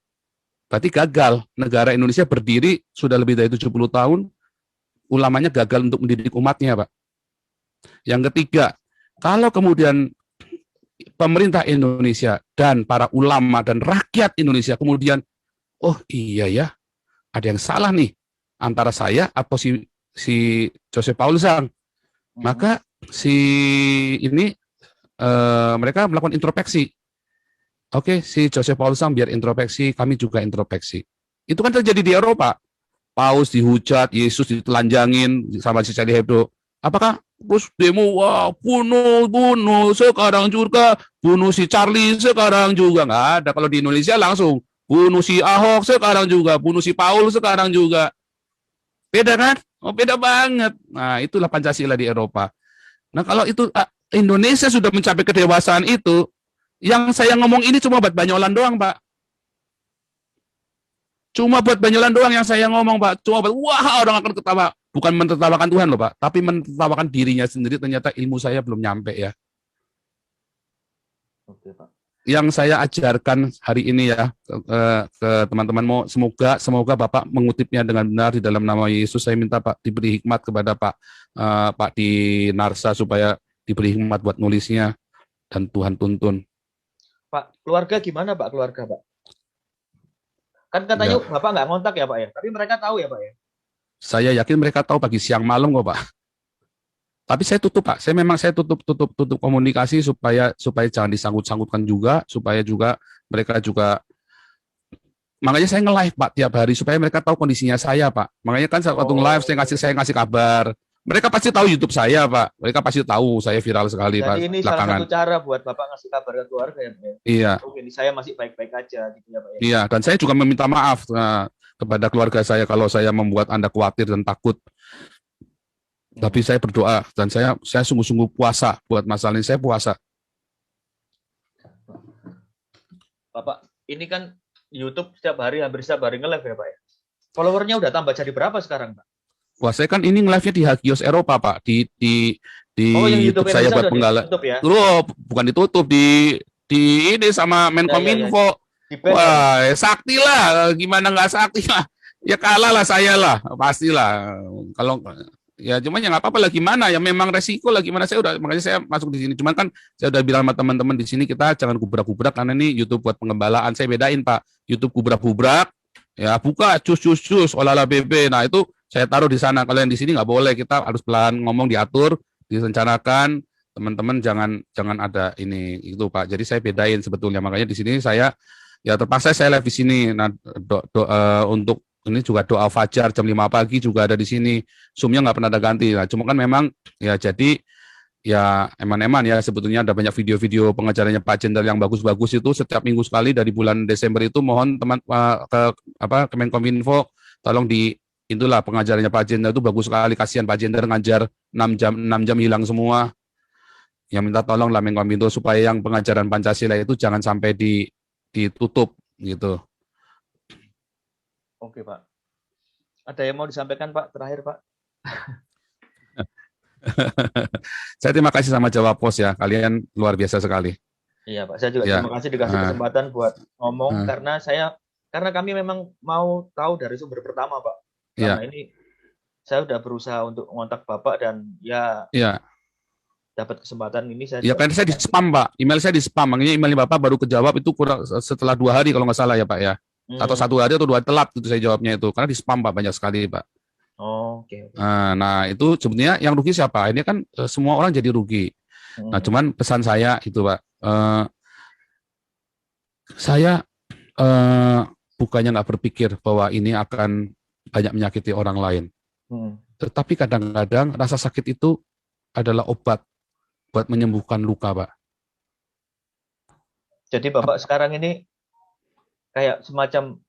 Berarti gagal. Negara Indonesia berdiri sudah lebih dari 70 tahun. Ulamanya gagal untuk mendidik umatnya, Pak. Yang ketiga, kalau kemudian pemerintah Indonesia dan para ulama dan rakyat Indonesia kemudian, oh iya ya, ada yang salah nih antara saya atau si Joseph Paul Sang, maka si ini mereka melakukan introspeksi. Oke, si Joseph Paul Sang biar introspeksi, kami juga introspeksi. Itu kan terjadi di Eropa. Paus dihujat, Yesus ditelanjangin sama si Charlie Hebdo. Apakah terus demo, wah, bunuh sekarang juga, bunuh si Charlie sekarang juga? Nggak ada. Kalau di Indonesia langsung bunuh si Ahok sekarang juga, bunuh si Paul sekarang juga. Beda kan? Oh, beda banget. Nah, itulah Pancasila di Eropa. Nah, kalau itu Indonesia sudah mencapai kedewasaan itu, yang saya ngomong ini cuma buat Banyolan doang, Pak. Cuma buat Banyolan doang yang saya ngomong, Pak. Cuma buat, wah, orang akan ketawa. Bukan mentertawakan Tuhan loh, Pak. Tapi mentertawakan dirinya sendiri, ternyata ilmu saya belum nyampe ya. Oke, Pak. Yang saya ajarkan hari ini ya ke teman-teman, semoga Bapak mengutipnya dengan benar di dalam nama Yesus. Saya minta Pak diberi hikmat kepada Pak di Narsa supaya diberi hikmat buat nulisnya dan Tuhan tuntun. Pak, keluarga gimana Pak, keluarga Pak? Kan katanya ya, Bapak nggak ngontak ya Pak ya, tapi mereka tahu ya Pak ya? Saya yakin mereka tahu pagi siang malam kok Pak. Tapi saya tutup Pak, saya tutup komunikasi supaya jangan disangkut-sangkutkan juga, supaya juga mereka juga, makanya saya nge-live Pak tiap hari supaya mereka tahu kondisinya saya Pak. Makanya kan waktu live saya ngasih kabar. Mereka pasti tahu YouTube saya Pak, mereka pasti tahu saya viral sekali. Jadi Pak. Jadi ini belakangan salah satu cara buat Bapak ngasih kabar ke keluarga ya Pak? Iya. Oke, ini saya masih baik-baik aja gitu ya Pak ya? Iya, dan saya juga meminta maaf kepada keluarga saya kalau saya membuat Anda khawatir dan takut. Tapi saya berdoa dan saya sungguh-sungguh puasa buat masalah ini. Saya puasa. Bapak, ini kan YouTube hampir setiap hari nge-live ya Pak ya? Followernya udah tambah jadi berapa sekarang Pak? Wah, saya kan ini nge-live-nya di Hagios Eropa Pak, di YouTube saya buat penggalan. Ya? Bukan ditutup, di ini sama Menkominfo. Wah, sakti lah, gimana nggak sakti lah? Ya kalah lah saya lah, pastilah. Kalau ya cuman ya nggak apa-apa lah, gimana ya, memang resiko lah, gimana, makanya saya masuk di sini. Cuman kan saya udah bilang sama teman-teman di sini, kita jangan gubrak-gubrak karena ini YouTube buat pengembalaan. Saya bedain Pak, YouTube gubrak-gubrak ya buka cus olahraga BB, nah itu saya taruh di sana. Kalau yang di sini nggak boleh, kita harus pelan ngomong, diatur, direncanakan. Teman-teman jangan ada ini itu Pak. Jadi saya bedain sebetulnya, makanya di sini saya ya terpaksa saya live di sini. Nah untuk ini juga doa fajar jam 5 pagi juga ada di sini. Zoom-nya nggak pernah ada ganti. Nah, cuma kan memang ya jadi ya eman-eman ya, sebetulnya ada banyak video-video pengajarannya Pak Jenderal yang bagus-bagus itu setiap minggu sekali dari bulan Desember itu. Mohon teman ke Kemenkominfo tolong itulah pengajarannya Pak Jenderal itu bagus sekali. Kasihan Pak Jenderal ngajar 6 jam hilang semua. Yang minta tolong lah Menkominfo supaya yang pengajaran Pancasila itu jangan sampai ditutup gitu. Oke Pak. Ada yang mau disampaikan Pak terakhir Pak? Saya terima kasih sama Jawa Pos ya, kalian luar biasa sekali. Iya Pak, saya juga terima kasih dikasih kesempatan buat ngomong karena kami memang mau tahu dari sumber pertama Pak. Karena ini saya udah berusaha untuk ngontak Bapak dan ya dapat kesempatan ini saya. Ya karena saya di spam Pak, email saya di spam, makanya emailnya Bapak baru kejawab itu kurang setelah 2 hari kalau nggak salah ya Pak ya. Atau 1 hari atau 2 hari telat itu saya jawabnya itu, karena di spam Pak banyak sekali Pak. Oke. Nah itu sebenarnya yang rugi siapa? Ini kan semua orang jadi rugi. Nah cuman pesan saya itu Pak, saya bukannya nggak berpikir bahwa ini akan banyak menyakiti orang lain. Tetapi kadang-kadang rasa sakit itu adalah obat buat menyembuhkan luka, Pak. Jadi Bapak sekarang ini kayak semacam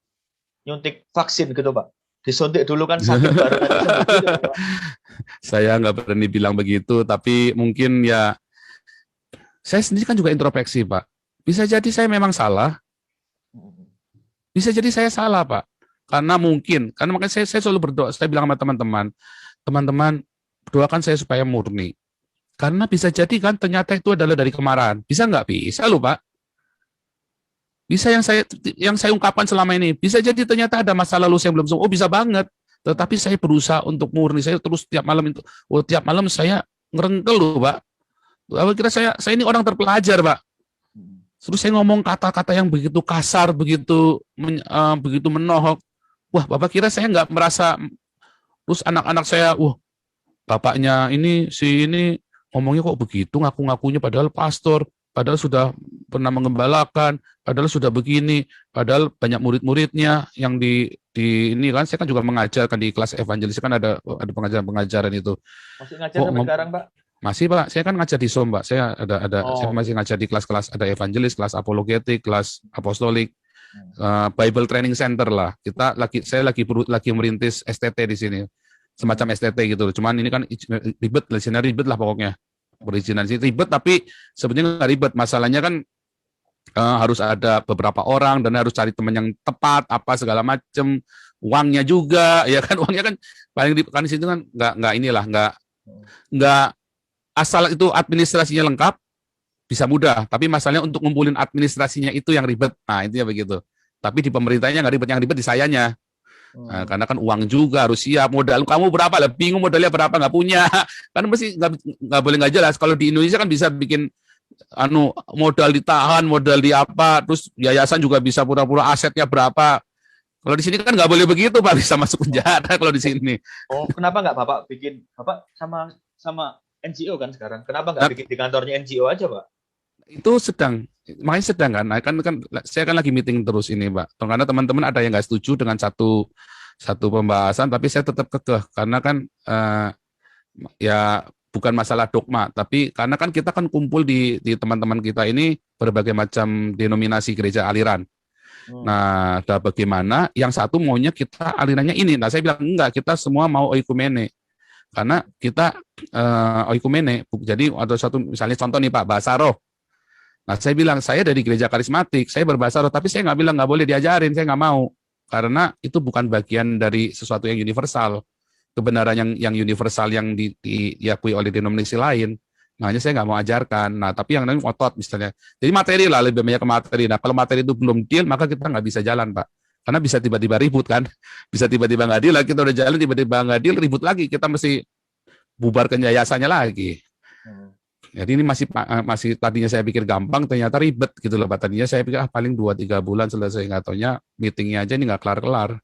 nyuntik vaksin gitu Pak. Disuntik dulu kan sakit baru nanti sembuh gitu Pak. Saya nggak berani bilang begitu, tapi mungkin ya saya sendiri kan juga introspeksi, Pak. Bisa jadi saya memang salah, bisa jadi saya salah, Pak. Karena makanya saya selalu berdoa, saya bilang sama teman-teman, doakan saya supaya murni. Karena bisa jadi kan ternyata itu adalah dari kemarahan. Bisa nggak? Bisa loh, Pak. Bisa yang saya ungkapkan selama ini. Bisa jadi ternyata ada masa lalu saya belum sembuh. Oh, bisa banget. Tetapi saya berusaha untuk murni. Saya terus tiap malam saya ngerengkel loh, Pak. Kira saya ini orang terpelajar, Pak. Terus saya ngomong kata-kata yang begitu kasar, begitu menohok. Wah, Bapak kira saya nggak merasa. Terus anak-anak saya, wah, bapaknya ini ngomongnya kok begitu, ngaku-ngakunya padahal pastor, padahal sudah pernah mengembalakan, padahal sudah begini, padahal banyak murid-muridnya yang di ini kan, saya kan juga mengajarkan di kelas evangelis, kan ada pengajaran-pengajaran itu. Masih ngajar sampai sekarang, Pak? Masih, Pak. Saya kan ngajar di SOM, Pak. Saya saya masih ngajar di kelas-kelas, ada evangelis, kelas apologetik, kelas apostolik, Bible Training Center lah. Saya lagi merintis STT di sini. Semacam STT gitu. Cuman ini kan ribet lah pokoknya. Perizinan sih ribet, tapi sebenarnya nggak ribet. Masalahnya kan harus ada beberapa orang dan harus cari teman yang tepat, apa segala macam. Uangnya juga, ya kan, uangnya kan paling di situ kan nggak asal itu administrasinya lengkap bisa mudah, tapi masalahnya untuk ngumpulin administrasinya itu yang ribet. Nah, intinya begitu. Tapi di pemerintahnya nggak ribet, yang ribet di sayanya. Nah, karena kan uang juga harus siap, modal kamu berapa lah, bingung modalnya berapa, nggak punya, kan mesti nggak boleh nggak jelas. Kalau di Indonesia kan bisa bikin modal ditahan, modal di apa, terus yayasan juga bisa pura-pura asetnya berapa. Kalau di sini kan nggak boleh begitu, Pak, bisa masuk penjara kalau di sini. Oh, kenapa nggak Bapak bikin, Bapak sama NGO kan sekarang, kenapa nggak bikin di kantornya NGO aja, Pak? Itu makanya sedang kan saya kan lagi meeting terus ini, Pak. Karena teman-teman ada yang nggak setuju dengan satu pembahasan, tapi saya tetap kekeh karena kan ya bukan masalah dogma, tapi karena kan kita kan kumpul di teman-teman kita ini berbagai macam denominasi gereja aliran. Nah, bagaimana yang satu maunya kita alirannya ini. Nah, saya bilang enggak, kita semua mau oikumene. Karena kita oikumene. Jadi ada satu misalnya contoh nih Pak, bahasa roh. Nah, saya bilang, saya dari gereja karismatik, saya berbahasa roh, tapi saya nggak bilang nggak boleh diajarin, saya nggak mau. Karena itu bukan bagian dari sesuatu yang universal. Kebenaran yang universal yang diakui oleh denominasi lain. Makanya saya nggak mau ajarkan. Nah, tapi yang lain otot misalnya. Jadi materi lah, lebih banyak ke materi. Nah, kalau materi itu belum deal, maka kita nggak bisa jalan, Pak. Karena bisa tiba-tiba ribut kan. Bisa tiba-tiba nggak deal, kita udah jalan, tiba-tiba nggak deal, ribut lagi. Kita mesti bubarkan yayasannya lagi. Jadi ini masih tadinya saya pikir gampang, ternyata ribet gitu loh. Tadinya saya pikir paling 2-3 bulan selesai, nggak taunya meetingnya aja ini nggak kelar-kelar.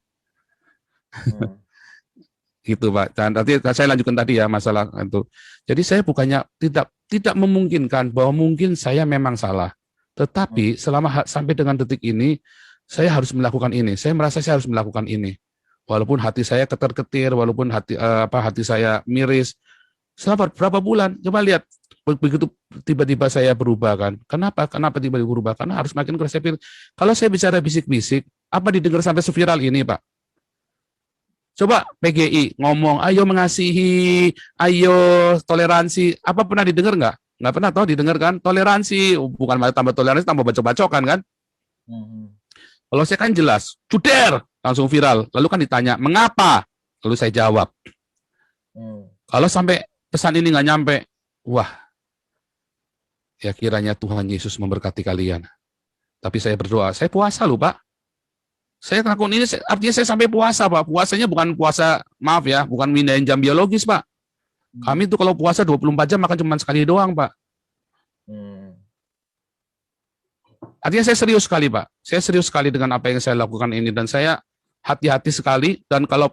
Gitu Pak. Dan nanti saya lanjutkan tadi ya masalah itu. Jadi saya bukannya tidak memungkinkan bahwa mungkin saya memang salah. Tetapi sampai dengan detik ini saya harus melakukan ini. Saya merasa saya harus melakukan ini. Walaupun hati saya ketar-ketir, walaupun hati saya miris. Selama berapa bulan? Coba lihat. Begitu tiba-tiba saya berubah kan. Kenapa tiba-tiba berubah? Karena harus makin keras. Kalau saya bicara bisik-bisik, apa didengar sampai seviral ini, Pak? Coba PGI ngomong, ayo mengasihi, ayo toleransi. Apa pernah didengar nggak? Nggak pernah tahu didengar kan? Toleransi, bukan tambah toleransi, tambah bacok-bacokan kan? Kalau saya kan jelas, cuder, langsung viral. Lalu kan ditanya, mengapa? Lalu saya jawab. Kalau sampai pesan ini nggak nyampe, wah, ya kiranya Tuhan Yesus memberkati kalian. Tapi saya berdoa, saya puasa loh Pak. Saya ngelakuin ini, artinya saya sampai puasa Pak. Puasanya bukan puasa, maaf ya, bukan mindahin jam biologis Pak. Kami tuh kalau puasa 24 jam makan cuma sekali doang Pak. Artinya saya serius sekali Pak. Saya serius sekali dengan apa yang saya lakukan ini. Dan saya hati-hati sekali. Dan kalau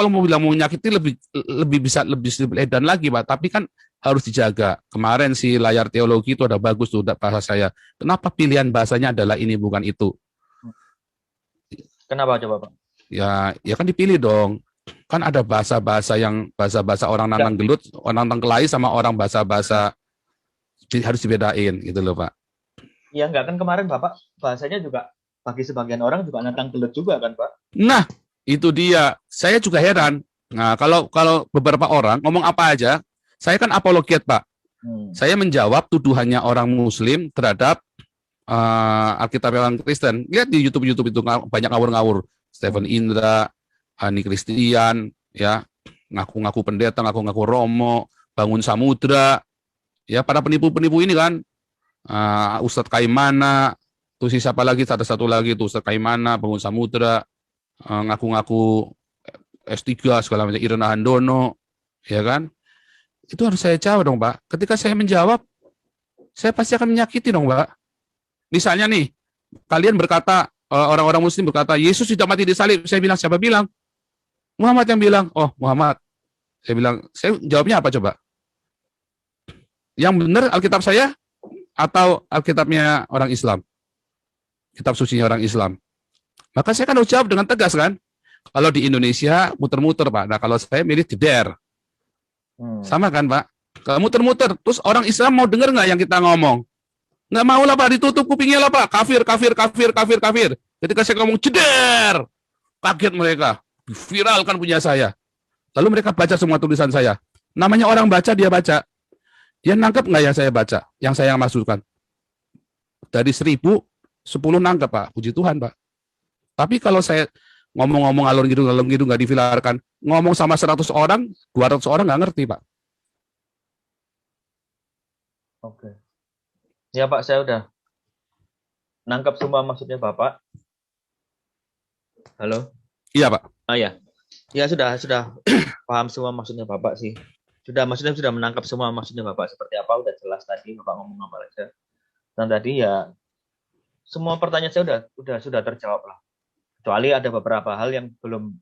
mau bilang mau menyakiti lebih bisa lebih edan lagi Pak. Tapi kan harus dijaga. Kemarin si layar teologi itu ada bagus tuh bahasa saya. Kenapa pilihan bahasanya adalah ini bukan itu? Kenapa coba Pak? Ya kan dipilih dong. kan ada bahasa-bahasa orang Enggak. nantang gelut, orang nantang kelahi sama orang bahasa-bahasa harus dibedain gitu loh Pak. Ya enggak, kan kemarin Bapak bahasanya juga bagi sebagian orang juga nantang gelut juga kan Pak? Nah, itu dia. Saya juga heran. Nah, kalau beberapa orang ngomong apa aja, saya kan apologet, Pak. Saya menjawab tuduhannya orang Muslim terhadap Alkitab orang Kristen. Lihat di YouTube itu banyak ngawur-ngawur. Stephen Indra, Ani Kristian, ya, ngaku-ngaku pendeta, ngaku-ngaku Romo, Bangun Samudra, ya, para penipu-penipu ini kan, Ustadz Kaimana, tuh siapa lagi, satu lagi tuh Ustadz Kaimana, Bangun Samudra, ngaku-ngaku S3 segala macam, Irena Handono, ya kan? Itu harus saya jawab dong, Pak. Ketika saya menjawab, saya pasti akan menyakiti dong, Pak. Misalnya nih, kalian berkata, orang-orang Muslim berkata, Yesus tidak mati di salib. Saya bilang, siapa bilang? Muhammad yang bilang. Oh, Muhammad. Saya bilang, saya jawabnya apa coba? Yang benar Alkitab saya atau Alkitabnya orang Islam? Kitab sucinya orang Islam. Maka saya kan harus jawab dengan tegas kan? Kalau di Indonesia muter-muter Pak. Nah kalau saya milih jeder. Sama kan Pak? Kalau muter-muter, terus orang Islam mau dengar nggak yang kita ngomong? Nggak mau lah Pak, ditutup kupingnya lah Pak. Kafir. Ketika saya ngomong jeder, kaget mereka. Viralkan punya saya. Lalu mereka baca semua tulisan saya. Namanya orang baca, dia baca. Dia nangkep nggak yang saya baca? Yang saya maksudkan? Dari 1000, 10 nangkep Pak. Puji Tuhan Pak. Tapi kalau saya ngomong-ngomong alur gitu nggak divilarkan, ngomong sama 100 orang, 200 orang nggak ngerti Pak. Oke. Ya Pak, saya udah nangkap semua maksudnya Bapak. Halo? Iya Pak. Ya. Ya sudah paham semua maksudnya Bapak sih. Maksudnya sudah menangkap semua maksudnya Bapak seperti apa, udah jelas tadi Bapak ngomong apa aja. Dan tadi ya semua pertanyaan saya sudah terjawab lah. Kecuali ada beberapa hal yang belum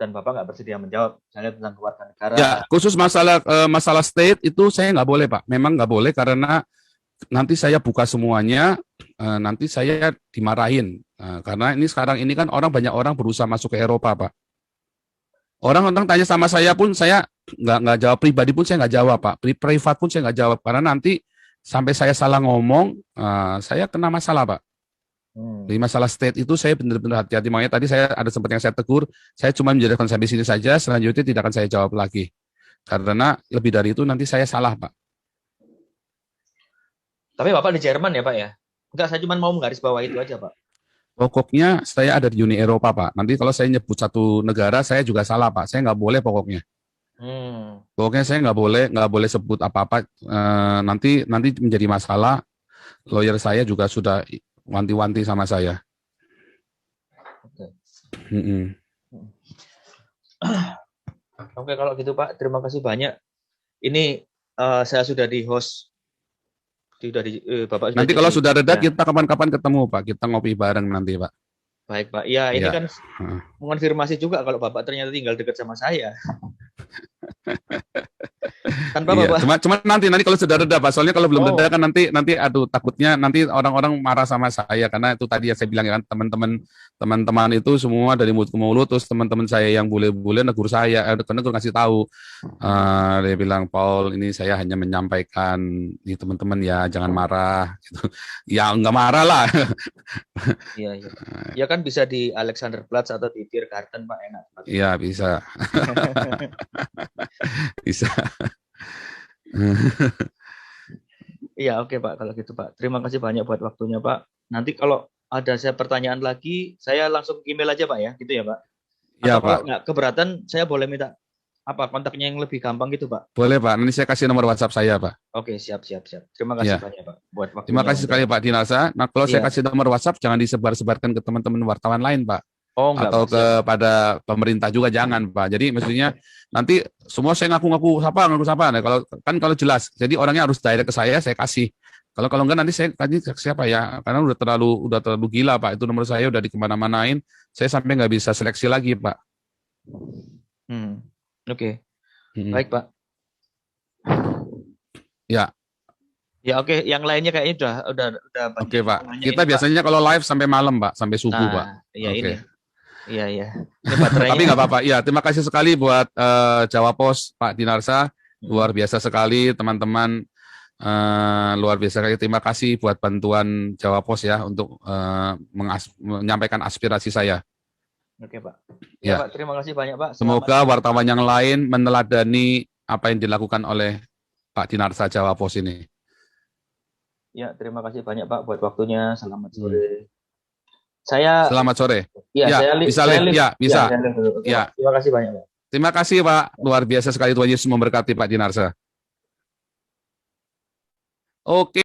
dan Bapak nggak bersedia menjawab, misalnya tentang keluarga negara. Ya, khusus masalah state itu saya nggak boleh Pak. Memang nggak boleh karena nanti saya buka semuanya, nanti saya dimarahin. Karena ini sekarang ini kan banyak orang berusaha masuk ke Eropa Pak. Orang-orang tanya sama saya pun saya nggak jawab, pribadi pun saya nggak jawab Pak, privat pun saya nggak jawab karena nanti sampai saya salah ngomong, saya kena masalah Pak. Di masalah state itu saya benar-benar hati-hati. Makanya tadi saya ada sempat yang saya tegur, saya cuma menjelaskan sampai sini saja, selanjutnya tidak akan saya jawab lagi. Karena lebih dari itu nanti saya salah Pak. Tapi Bapak di Jerman ya Pak ya? Enggak, saya cuma mau menggaris bawah itu aja Pak. Pokoknya saya ada di Uni Eropa Pak. Nanti kalau saya nyebut satu negara saya juga salah Pak. Saya nggak boleh pokoknya. Pokoknya saya nggak boleh sebut apa-apa. Nanti menjadi masalah. Lawyer saya juga sudah wanti-wanti sama saya. Oke. Oke, kalau gitu Pak, terima kasih banyak. Ini saya sudah di host. Bapak sudah nanti kalau sudah reda kita kapan-kapan ketemu Pak. Kita ngopi bareng nanti Pak. Baik Pak. Ya ini kan mengonfirmasi juga kalau Bapak ternyata tinggal dekat sama saya. Tanpa Bapak. Cuma nanti kalau sudah reda Pak. Soalnya kalau belum reda kan nanti aduh takutnya nanti orang-orang marah sama saya karena itu tadi yang saya bilang kan teman-teman itu semua dari mulut ke mulut, terus teman-teman saya yang bule-bule negur saya, negur ngasih tahu. Dia bilang, Paul ini saya hanya menyampaikan di teman-teman ya jangan marah gitu. Ya nggak marah lah. Iya. Ya kan bisa di Alexanderplatz atau di Tiergarten Pak, enak. Iya bisa. Bisa. Iya oke Pak kalau gitu Pak. Terima kasih banyak buat waktunya Pak. Nanti kalau ada saya pertanyaan lagi, saya langsung email aja Pak ya, gitu ya Pak. Iya Pak. Kalau nggak keberatan, saya boleh minta kontaknya yang lebih gampang gitu Pak. Boleh Pak. Nanti saya kasih nomor WhatsApp saya Pak. Oke siap. Terima kasih banyak Pak buat waktunya. Terima kasih sekali Pak Dinasa. Nah kalau saya kasih nomor WhatsApp jangan disebar-sebarkan ke teman-teman wartawan lain Pak. Atau kepada pemerintah juga jangan Pak. Jadi maksudnya nanti semua saya ngaku siapa. Nah, kalau jelas. Jadi orangnya harus direct ke saya kasih. Kalau enggak nanti saya kasih siapa ya? Karena udah terlalu gila Pak. Itu nomor saya udah dikemana-manain. Saya sampai nggak bisa seleksi lagi Pak. Oke. Baik Pak. Ya. Ya oke. Yang lainnya kayaknya udah. Oke Pak. Kita biasanya kalau live sampai malam Pak, sampai subuh Pak. Iya ini. Iya, iya. Ini baterainya. Tapi nggak apa-apa. Ya, terima kasih sekali buat Jawa Pos Pak Dinarsa. Luar biasa sekali teman-teman. Luar biasa sekali. Terima kasih buat bantuan Jawa Pos ya untuk menyampaikan aspirasi saya. Oke, Pak. Ya. Ya, Pak, terima kasih banyak, Pak. Semoga wartawan yang lain meneladani apa yang dilakukan oleh Pak Dinarsa Jawa Pos ini. Ya, terima kasih banyak, Pak, buat waktunya. Selamat sore. Saya Selamat sore. ya, Ya, saya bisa saya live. Ya, bisa. saya live dulu. Oke, Ya. Pak. Terima kasih banyak, Pak. Terima kasih Pak. Luar biasa sekali, Tuhan Yesus memberkati Pak Dinarsa. Oke.